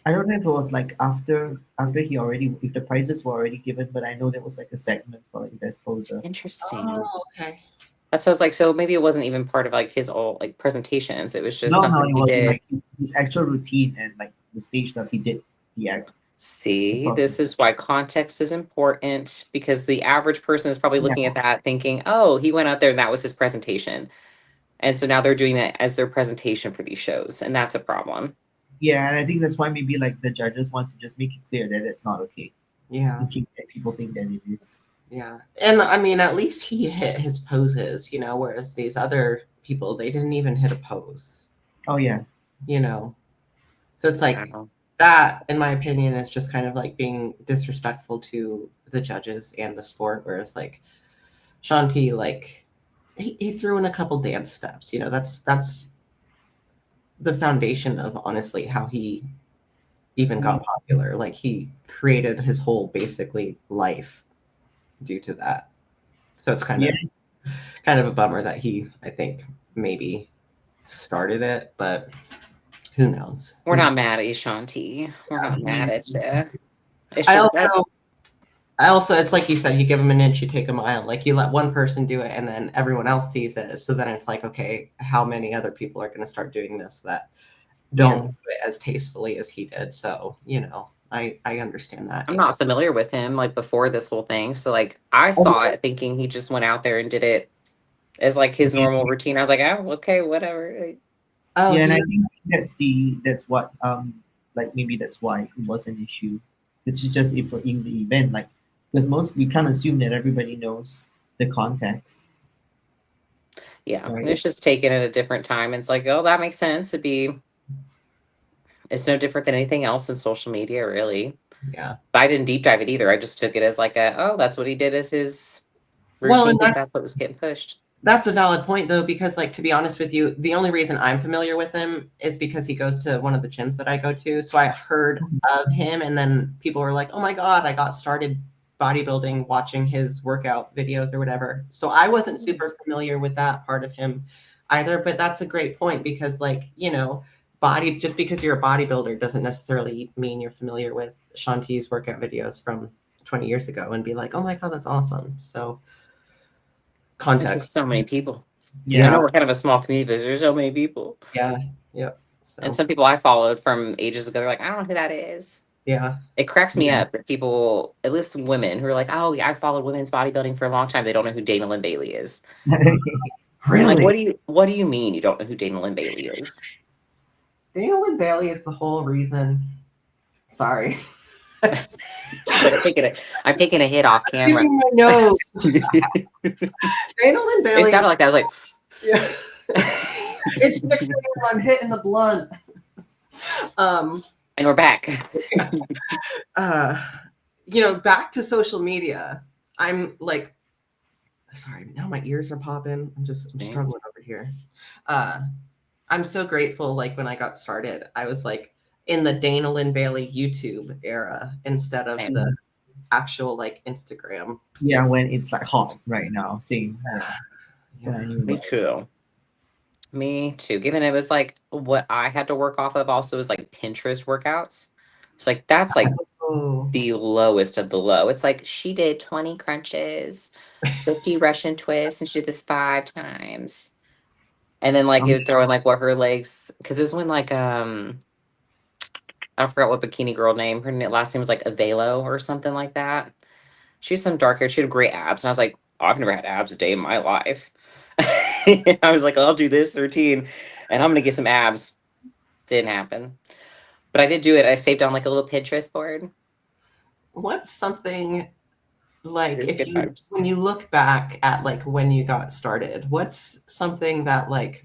I don't know if it was like after he already if the prizes were already given, but I know there was like a segment for like best poser. Interesting. Oh, okay. That's what I was like. So maybe it wasn't even part of like his all like presentations. It was just No, something it he wasn't did. like his actual routine and like the stage stuff he did. Yeah. See, this is why context is important because the average person is probably Yeah. looking at that thinking, oh, he went out there and that was his presentation. And so now they're doing that as their presentation for these shows. And that's a problem. Yeah, and I think that's why maybe like the judges want to just make it clear that it's not okay Yeah. in case that people think that it is. Yeah. And I mean, at least he hit his poses, whereas these other people, they didn't even hit a pose, Oh yeah. you know? So it's like Wow. that, in my opinion, is just kind of like being disrespectful to the judges and the sport. Whereas like Shanti, like he threw in a couple dance steps, that's the foundation of honestly how he even got popular. Like he created his whole basically life due to that. So it's Yeah. kind of a bummer that he, I think, maybe started it, but who knows? We're not mad at you, Shanti. We're not mad at you. It's I just that. also, I also, it's like you said, you give them an inch, you take a mile. Like you let one person do it, and then everyone else sees it. So then it's like, okay, how many other people are going to start doing this that don't do it as tastefully as he did? So I understand that. I'm not familiar with him like before this whole thing. So like I saw it thinking he just went out there and did it as like his normal routine. I was like, oh, okay, whatever. Oh, Yeah, and he I think that's what like maybe that's why it was an issue. It's just if in the event like because most we can't assume that everybody knows the context. Yeah, Right. it's just taken at a different time. It's like, oh, that makes sense. It's no different than anything else in social media, really. yeah. But I didn't deep dive it either. I just took it as like oh, that's what he did as his Well, routine and because that's what was getting pushed. that's a valid point though, because like to be honest with you, the only reason I'm familiar with him is because he goes to one of the gyms that I go to. So I heard of him, and then people were like, "Oh my god, I got started bodybuilding watching his workout videos or whatever." So I wasn't super familiar with that part of him either. But that's a great point because, like, body just because you're a bodybuilder doesn't necessarily mean you're familiar with Shanti's workout videos from 20 years ago and be like, "Oh my god, that's awesome." So There's just context. so many people. I Yeah. know we're kind of a small community, but there's so many people. Yeah. Yep. And So some people I followed from ages ago, they're like, I don't know who that is. yeah. It cracks me Yeah. up that people, at least women, who are like, oh, yeah, I followed women's bodybuilding for a long time. They don't know who Dana Lynn Bailey is. Like, Really? what do you mean you don't know who Dana Lynn Bailey is? Dana Lynn Bailey is the whole reason. Sorry. She's like, I'm taking a hit off camera. Giving my nose. It Dana Lynn Bailey. sounded like that. I was like, Yeah. It's 6 a.m. I'm hitting the blunt. um, And we're back. uh, you know, back to social media. I'm like, sorry, now my ears are popping. I'm struggling over here. Uh, I'm so grateful. Like when I got started, I was like in the Dana Lynn Bailey YouTube era instead of Same. the actual like Instagram. Yeah, when it's like hot right now. Same. Yeah. Yeah. When I knew Me about it. too. Me too. Given it was like what I had to work off of also was like Pinterest workouts. So like that's like Oh, the lowest of the low. It's like she did 20 crunches, 50 Russian twists, and she did this 5 times. And then like it would throw in like what her legs, because it was when like I forgot what bikini girl name. Her last name was like Avelo or something like that. She was some dark hair. She had great abs, and I was like, oh, I've never had abs a day in my life. I was like, I'll do this routine, and I'm gonna get some abs. Didn't happen, but I did do it. I saved on like a little Pinterest board. what's something It like was if good you times. when you look back at like when you got started, what's something that like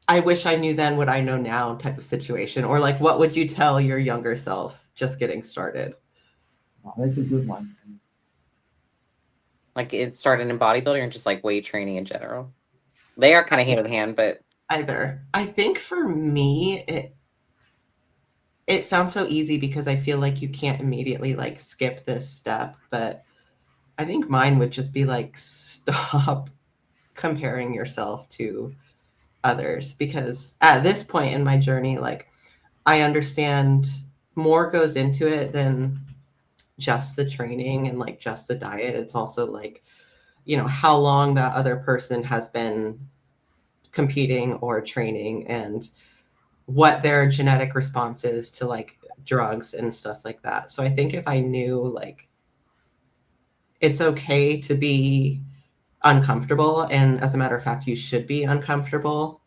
I wish I knew then what I know now type of situation? Or like what would you tell your younger self just getting started? Wow, that's a good one. Like it started in bodybuilding and just like weight training in general. They are kind of hand in hand, but Either. I think for me it sounds so easy because I feel like you can't immediately like skip this step, but I think mine would just be like stop comparing yourself to others because at this point in my journey like I understand more goes into it than just the training and like just the diet. It's also like, you know, how long that other person has been competing or training and what their genetic response is to like drugs and stuff like that. So I think if I knew like it's okay to be uncomfortable, and as a matter of fact, you should be uncomfortable,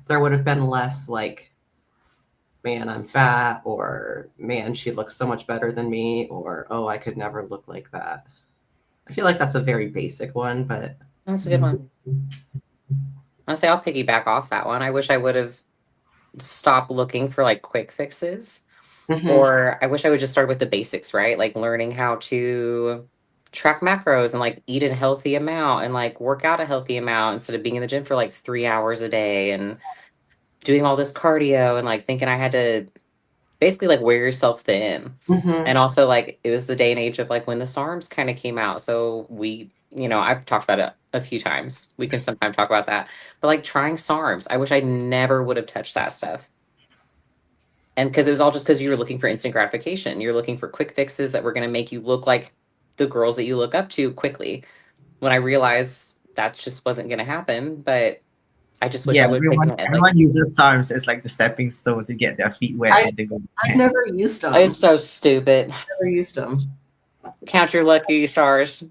there would have been less like, man, I'm fat, or man, she looks so much better than me, or oh, I could never look like that. I feel like that's a very basic one, but that's a good one. Honestly, I'll piggyback off that one. I wish I would have stopped looking for like quick fixes. Mhm. Or I wish I would just start with the basics, right? Like learning how to track macros and like eat a healthy amount and like work out a healthy amount instead of being in the gym for like 3 hours a day and doing all this cardio and like thinking I had to basically like wear yourself thin. Mhm. And also like it was the day and age of like when the SARMs kind of came out. So I've talked about it a few times. We can sometime talk about that. But like trying SARMs, I wish I never would have touched that stuff. And because it was all just because you were looking for instant gratification. You're looking for quick fixes that were going to make you look like the girls that you look up to quickly. When I realized that just wasn't going to happen, but I just wish I Yeah, would have taken it. Like, everyone uses SARMs as like the stepping stone to get their feet wet I and they go to I've never pants. used them. it's so stupid. Never used them. Count your lucky stars.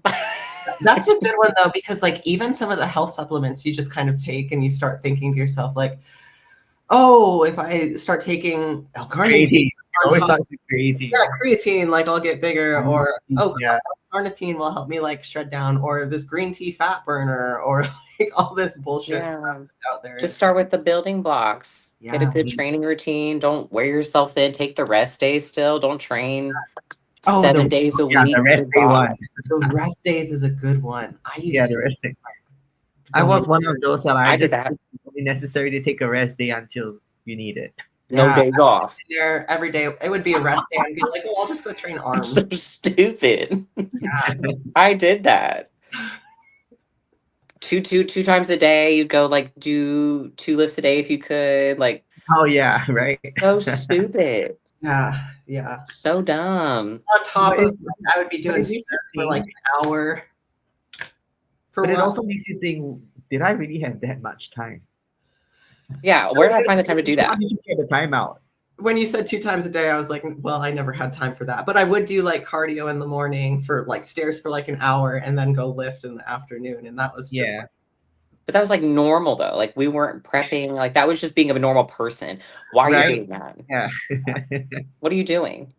That's a good one though, because like even some of the health supplements you just kind of take and you start thinking to yourself like, oh, if I start taking L-carnitine Creatine. It on always top, starts with creatine. yeah, creatine, like I'll get bigger, or oh, Yeah. carnitine will help me like shred down, or this green tea fat burner, or like all this bullshit stuff Yeah. that's out there. Just It's start with the building blocks. Get a Yeah. good training routine. Don't wear yourself thin. Take the rest days still. Don't train oh, 7 days a The week. rest Good day God. one. the rest days is a good one. I Yeah, used the to rest day. I go was on. one of those that I I did just that. it's only necessary to take a rest day until you need it. No Yeah, days off. there every day. It would be a rest day. I'd be like, oh, I'll just go train So arms. stupid. Yeah. I did that. Two times a day. You'd go like do 2 lifts a day if you could. Like Oh yeah, right. so stupid. Yeah. Yeah. So dumb. On top But of it's like, I would be but doing it makes stairs you for like think. an hour. For But it what? also makes you think, did I really have that much time? Yeah, where did I find the time to do How that? did you get the time out? When you said 2 times a day, I was like, well, I never had time for that. But I would do like cardio in the morning for like stairs for like an hour and then go lift in the afternoon. And that was just Yeah. But that was like normal though. Like we weren't prepping. Like that was just being a normal person. Why are you Right? doing that? Yeah. What are you doing?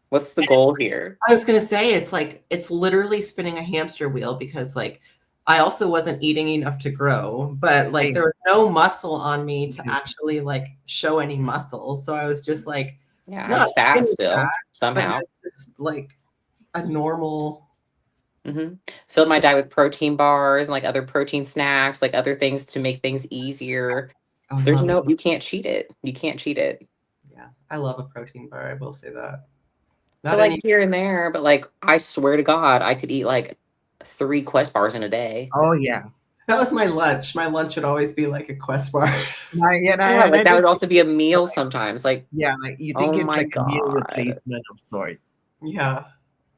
What's the goal here? I was gonna say it's like it's literally spinning a hamster wheel because like I also wasn't eating enough to grow, but like Same. there was no muscle on me Me to too. actually like show any muscle. So I was just like Yeah, I not was fat skinny still fat, but somehow. just like a normal. Hmm. Filled my diet with protein bars and like other protein snacks, like other things to make things easier. Oh, I There's love it. no, you can't cheat it. You can't cheat it. Yeah, I love a protein bar. I will say that. But Not like any. here and there, but like I swear to God, I could eat like 3 Quest bars in a day. Oh yeah. That was my lunch. My lunch would always be like a Quest bar. Yeah, And like I that would think also be a meal sometimes. Like, yeah, like you oh think it's my like a meal God. replacement of sort. Yeah.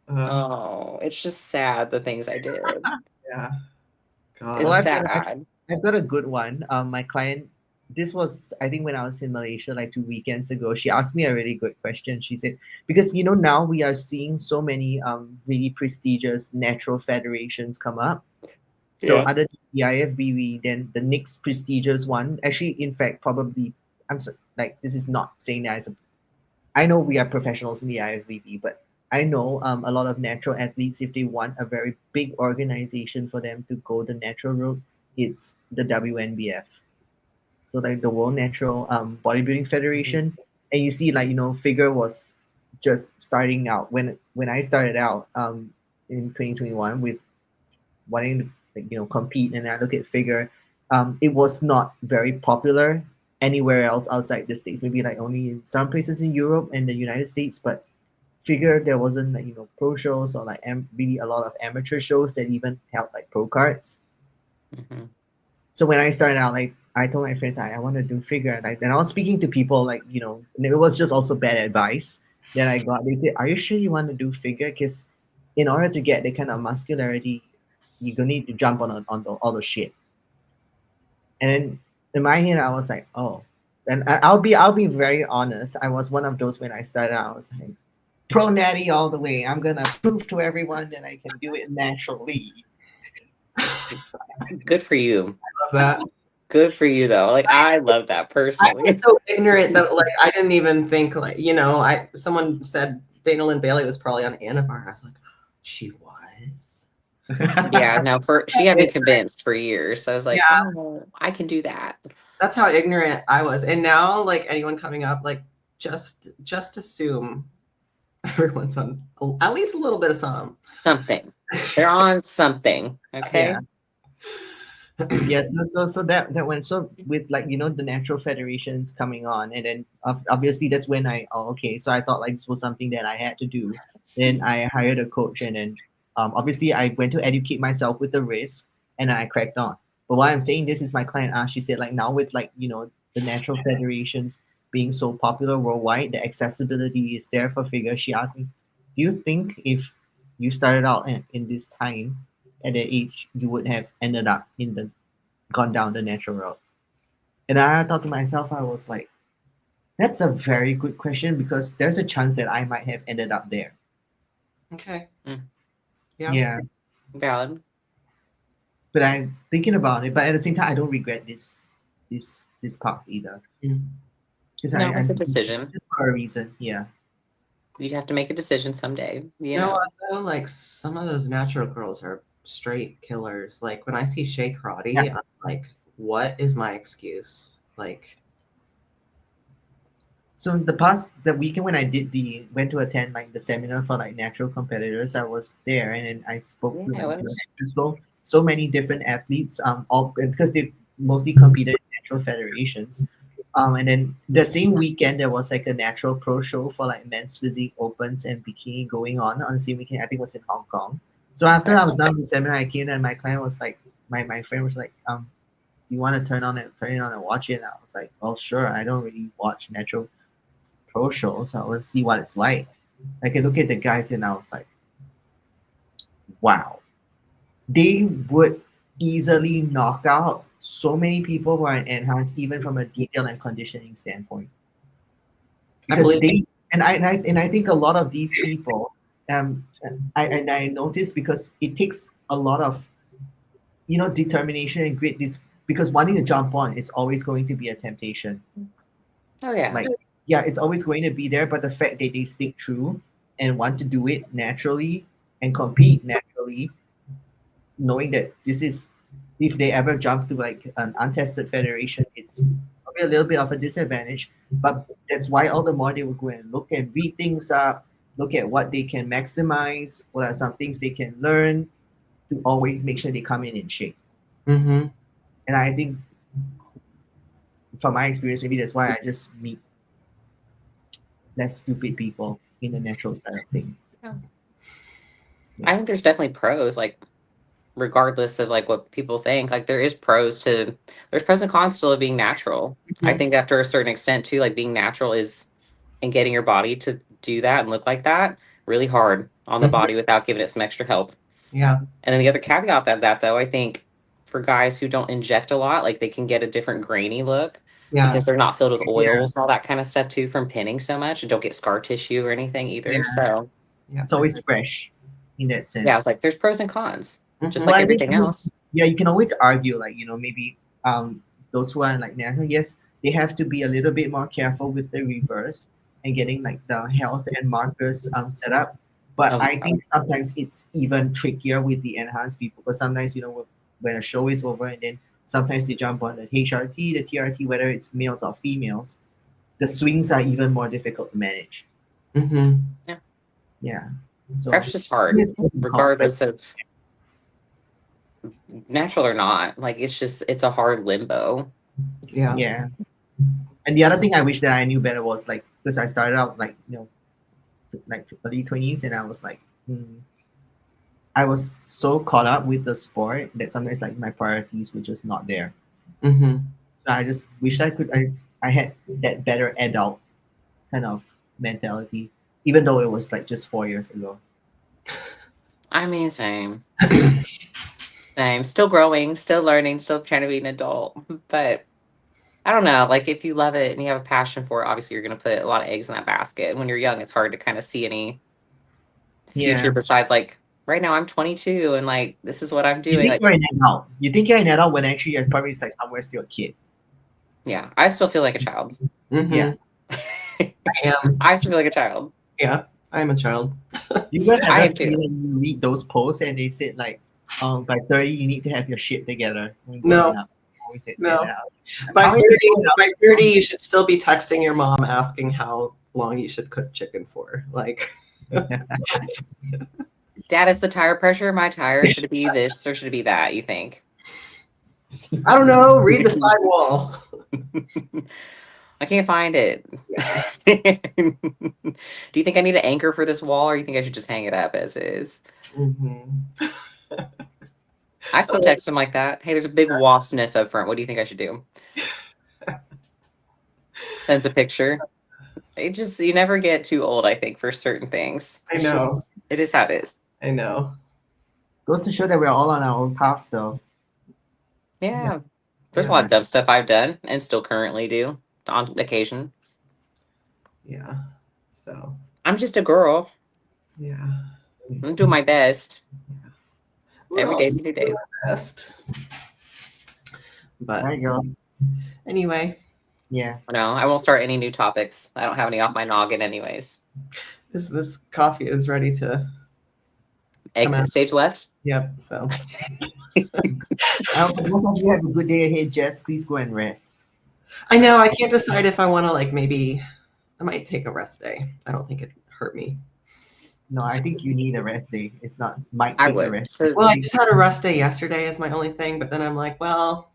Oh, it's just sad the things I did. Yeah. Well, It's God. sad. I've got a good one. My client, this was I think when I was in Malaysia like 2 weekends ago. She asked me a really good question. She said, because now we are seeing so many really prestigious natural federations come up. So Yeah. other than the IFBB, then the next prestigious one, actually, in fact, probably I'm so, like this is not saying that as a I know we are professionals in the IFBB, but I know a lot of natural athletes, if they want a very big organization for them to go the natural route, it's the WNBF. So like the World Natural Bodybuilding Mhm. Federation. And you see like, figure was just starting out. When I started out in 2021 with wanting to like, compete and I look at figure, it was not very popular anywhere else outside the States. Maybe like only in some places in Europe and the United States, but figure there wasn't like pro shows or like really a lot of amateur shows that even held like pro cards. Hmm. So when I started out, like I told my friends I want to do figure, like and I was speaking to people like and it was just also bad advice that I got. They said, "Are you sure you want to do figure? Because in order to get the kind of muscularity, you're gonna need to jump on all the shit." And then in my head, I was like, "Oh." And I'll be very honest. I was one of those when I started out. I was like, pro natty all the way. I'm gonna prove to everyone that I can do it naturally. Good for you. Love that. Good for you though. Like I love that I was personally. so ignorant that like I didn't even think like I someone said Dana Lynn Bailey was probably on Anavar and I was like, she was. Yeah, no, for she had me It- convinced for years. So I was like, yeah, oh, I can do that. that's how ignorant I was. And now like anyone coming up, like just assume everyone's on at least a little bit of some. Something. They're on something. Okay. Yeah. Yes, so that went so with like the natural federations coming on, and then obviously that's when okay, so I thought like this was something that I had to do. Then I hired a coach, and then obviously I went to educate myself with the risk, and I cracked on. But why I'm saying this is my client asked, she said like now with like the natural federations being so popular worldwide, the accessibility is there for figure. She asked me, do you think if you started out in this time at that age, you would have ended up in the gone down the natural road? And I thought to myself, I was like, that's a very good question because there's a chance that I might have ended up there. Okay. Mm, Yeah. Yeah, valid. but I'm thinking about it. But at the same time, I don't regret this path either Mm. because No, I it's a it's decision. just for a reason. Yeah, You have to make a decision someday, You know what though? Like some of those natural girls are straight killers. Like when I see Shea yeah. Karate, I'm like, what is my excuse? Like, So the weekend when I did the went to attend like the seminar for like natural competitors, I was there and then I spoke to Yeah, like it was. so many different athletes, all because they mostly competed in natural federations. And then the same weekend there was like a natural pro show for like men's physique opens and bikini going on the same weekend. I think it was in Hong Kong. So after Okay. I was done with the seminar, I came and my client was like, my friend was like, you want to turn it on and watch it? And I was like, oh sure. I don't really watch natural pro shows. I want to see what it's like. I can look at the guys and I was like, wow, they would easily knock out so many people who are enhanced, even from a detail and conditioning standpoint. I Because believe I think a lot of these people, I noticed because it takes a lot of determination and grit. This because wanting to jump on is always going to be a temptation. Oh yeah. Like, yeah, it's always going to be there, but the fact that they stick true and want to do it naturally and compete naturally, knowing that this is, if they ever jump to like an untested federation, it's probably a little bit of a disadvantage. But that's why all the more they will go and look and read things up, look at what they can maximize, what are some things they can learn to always make sure they come in shape. Mm-hmm. And I think from my experience, maybe that's why I just meet less stupid people in the natural side of things. Yeah. Yeah. I think there's definitely pros, like regardless of like what people think, like there's pros and cons still of being natural. I Mm-hmm. think after a certain extent too, like being natural is and getting your body to do that and look like that really hard on the Mm-hmm. body without giving it some extra help. Yeah. And then the other caveat of that though, I think for guys who don't inject a lot, like they can get a different grainy look Yeah. because they're not filled with Yeah. oils and all that kind of stuff too from pinning so much and don't get scar tissue or anything Yeah. either. So Yeah. It's always fresh in that yeah, I was sense. like, there's pros and cons, just Mm-hmm. like Well, I everything mean, else. yeah, you can always argue, like, maybe those who are like natural, yes, they have to be a little bit more careful with the reverse and getting like the health and markers set up. But Oh I yeah. think sometimes it's even trickier with the enhanced people, because sometimes, when a show is over and then sometimes they jump on the HRT, the TRT, whether it's males or females, the swings are even more difficult to manage. Mm-hmm. Yeah. Yeah. So Prep's just hard, yes, pros and cons, but regardless of natural or not. Like it's a hard limbo. Yeah. yeah. And the other thing I wish that I knew better was like, because I started out like, like early 20s, and I was like, I was so caught up with the sport that sometimes like my priorities were just not there. Mm-hmm. So I just wish I had that better adult kind of mentality, even though it was like just 4 years ago. I mean, same. Same. Still growing, still learning, still trying to be an adult. But I don't know. Like if you love it and you have a passion for it, obviously you're gonna put a lot of eggs in that basket. And when you're young, it's hard to kind of see any future Yeah. besides like right now I'm 22 and like this is what I'm You doing. think Like you're an adult. You think you're an adult when actually you're probably like somewhere still a kid. yeah, I still feel like a child. Yeah. Mm-hmm. I am. I still feel like a child. Yeah. I am a child. You guys I ever am feel too. like you read those posts and they said like, by 30 you need to have your shit together when No. growing up. Always said No. that. By How is 30, it growing up? by 30, you should still be texting your mom asking how long you should cook chicken for. Like, Dad, is the tire pressure my tire? Should it be this or should it be that, you think? I don't know. Read the sidewall. I can't find it. Yeah. Do you think I need an anchor for this wall or you think I should just hang it up as is? Mm-hmm. I still text him like that. Hey, there's a big wasp nest up front. What do you think I should do? Sends a picture. It just you never get too old, I think, for certain things. I know. It is how it is. I know. Goes to show that we're all on our own paths though. Yeah. There's a Yeah. lot of dumb stuff I've done and still currently do on occasion. Yeah. So, I'm just a girl. yeah. I'm doing my best. We're Every all day's a new day. doing our best. But Right, girls? anyway, Yeah. No, I won't start any new topics. I don't have any off my noggin anyways. this coffee is ready to come out. Exit stage left. Yep. So, I hope you have a good day ahead, Jess. Please go and rest. I know I can't decide if I want to like maybe I might take a rest day. I don't think it hurt me. No, I think you need a rest day. It's not might I take a would. rest. So, Well, I just had a rest day yesterday is my only thing, but then I'm like, well,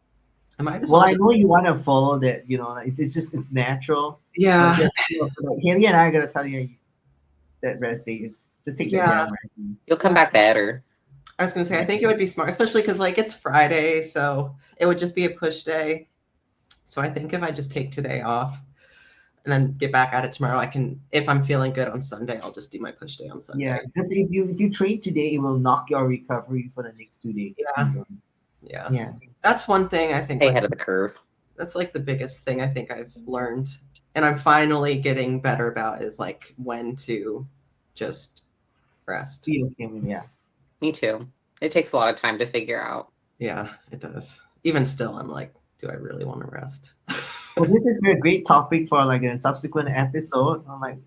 I might as Well, well. I just- know you want to follow that. It's natural. Yeah. But Haley and I are gonna tell you that rest day is just take that Yeah. damn rest day. you'll come back better. I was gonna say I think it would be smart, especially because like it's Friday, so it would just be a push day. So I think if I just take today off and then get back at it tomorrow, I can. If I'm feeling good on Sunday, I'll just do my push day on Sunday. Yeah, because if you train today, it will knock your recovery for the next 2 days. Yeah. Yeah. Yeah. That's one thing I think. Stay Like, ahead of the curve. that's like the biggest thing I think I've learned, and I'm finally getting better about is like when to just rest. Yeah. Me too. It takes a lot of time to figure out. Yeah, it does. Even still, I'm like, do I really want to rest? Well, this is a great topic for like a subsequent episode on like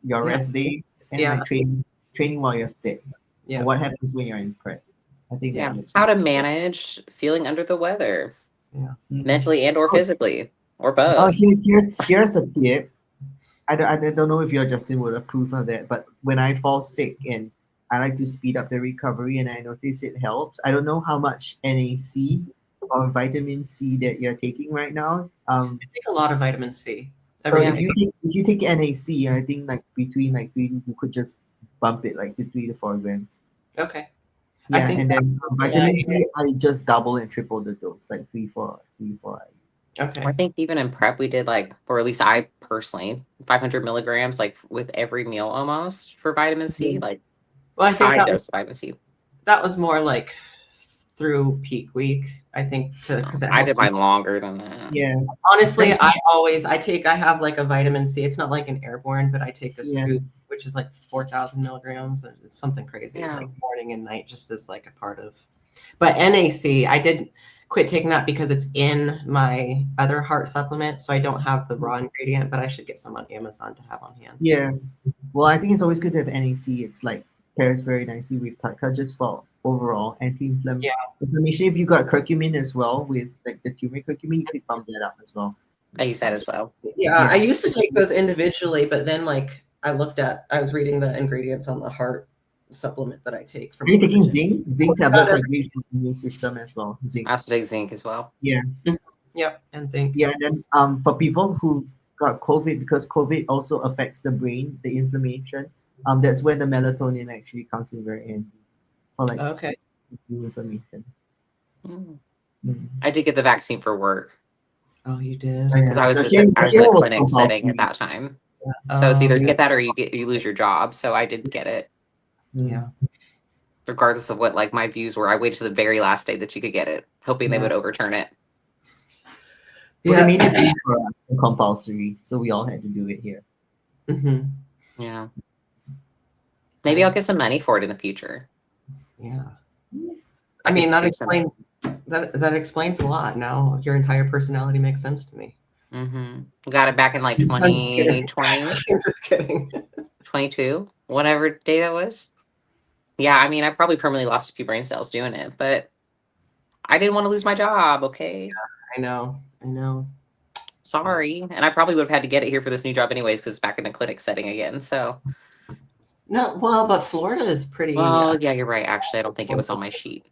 your Yeah. rest days and Yeah. like training while you're sick. Yeah. And what happens when you're in prep? I think that Yeah. would How to manage feeling under the weather, Yeah. mentally and or Oh, physically, or oh, both. here's a tip. I don't know if your Justin would approve of that, but when I fall sick and I like to speed up the recovery and I notice it helps. I don't know how much NAC or vitamin C that you're taking right now. I take a lot of vitamin C So every Yeah. if day. you take NAC, I think like between like three, you could just bump it like to 3 to 4 grams. Okay. I Yeah, think and then vitamin yeah, C, I just double and triple the dose, like three, four. I okay. think even in prep, we did like, or at least I personally, 500 milligrams, like with every meal almost for vitamin C, Yeah, like Well, I think high that dose of vitamin C. was more like through peak week. I think because it I did helps me. mine longer than that. yeah, Honestly, I have like a vitamin C. It's not like an airborne, but I take a yeah. scoop, which is like 4,000 milligrams. And it's something crazy, Yeah. like morning and night, just as like a part of. But NAC, I did quit taking that because it's in my other heart supplement, so I don't have the raw ingredient, but I should get some on Amazon to have on hand. Yeah. Well, I think it's always good to have NAC. It's like pairs very nicely with Tatka just for overall anti-inflammation. If you got curcumin as well with like the turmeric curcumin, you could bump that up as well. I use that as well. Yeah, I Yeah. used to take those individually, but then like I was reading the ingredients on the heart supplement that I take from Are you taking Prosuits. zinc? Zinc tablets are great for the immune system as well. Zinc. I also take zinc as well. Yeah. Yep, and zinc. Yeah. And then for people who got COVID, because COVID also affects the brain, the inflammation, that's when the melatonin actually comes in very handy for like Okay. inflammation. Mm. Mm. I did get the vaccine for work Oh, you did. Oh, because yeah. I was So I was in a here was clinic setting at compulsory. that time. So it's Oh, either Yeah. get that or you lose your job. So I did get it, Mm. yeah. regardless of what like my views were. I waited to the very last day that you could get it, hoping they Yeah. would overturn it. Well, they Yeah. made it free for us and compulsory, so we all had to do it here. hmm Yeah. Maybe I'll get some money for it in the future. Yeah. I I could mean, that sue somebody. explains that explains a lot. Now your entire personality makes sense to me. Got it back in like I'm just kidding. 2020, I'm just kidding. 22, whatever day that was. Yeah, I mean, I probably permanently lost a few brain cells doing it, but I didn't want to lose my job. Okay. I know. I know. Sorry. And I probably would have had to get it here for this new job anyways, because it's back in a clinic setting again. So, No, well, but Florida is pretty. well, yeah, you're right. Actually, I don't think it was on my sheet.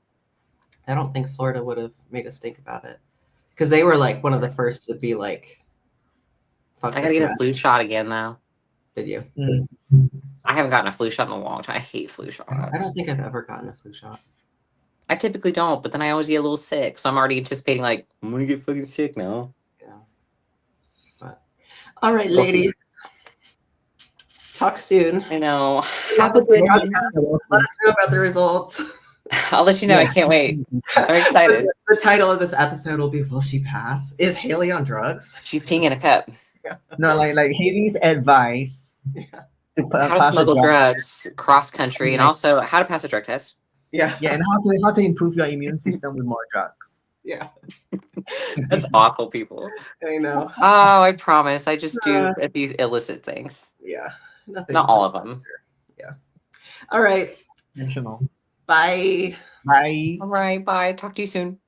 I don't think Florida would have made us think about it because they were like one of the first to be like, "Fuck I gotta this get a mess." flu shot again, though. Did you? Mm. I haven't gotten a flu shot in a long time. I hate flu I don't shots. think I've ever gotten a flu shot. I typically don't, but then I always get a little sick. So I'm already anticipating, like, I'm gonna get fucking sick now. Yeah. But all right, We'll see. ladies. Talk soon. I know. Good luck Have a with your good one. podcast. Let us know about the results. I'll let you know. I can't wait. I'm excited. The title of this episode will be "Will she pass? Is Haley on drugs?" She's peeing in a cup. No, like Haley's advice Yeah. to How to pass a smuggle drug. drugs cross country, and Like, also how to pass a drug test. Yeah. yeah, and how to improve your immune system with more drugs. Yeah. That's awful, people. I know. Oh, I promise. I just do a few illicit things. Yeah. Nothing. Not all of them. Yeah. All right. Intentional. Bye. Bye. All right. Bye. Talk to you soon.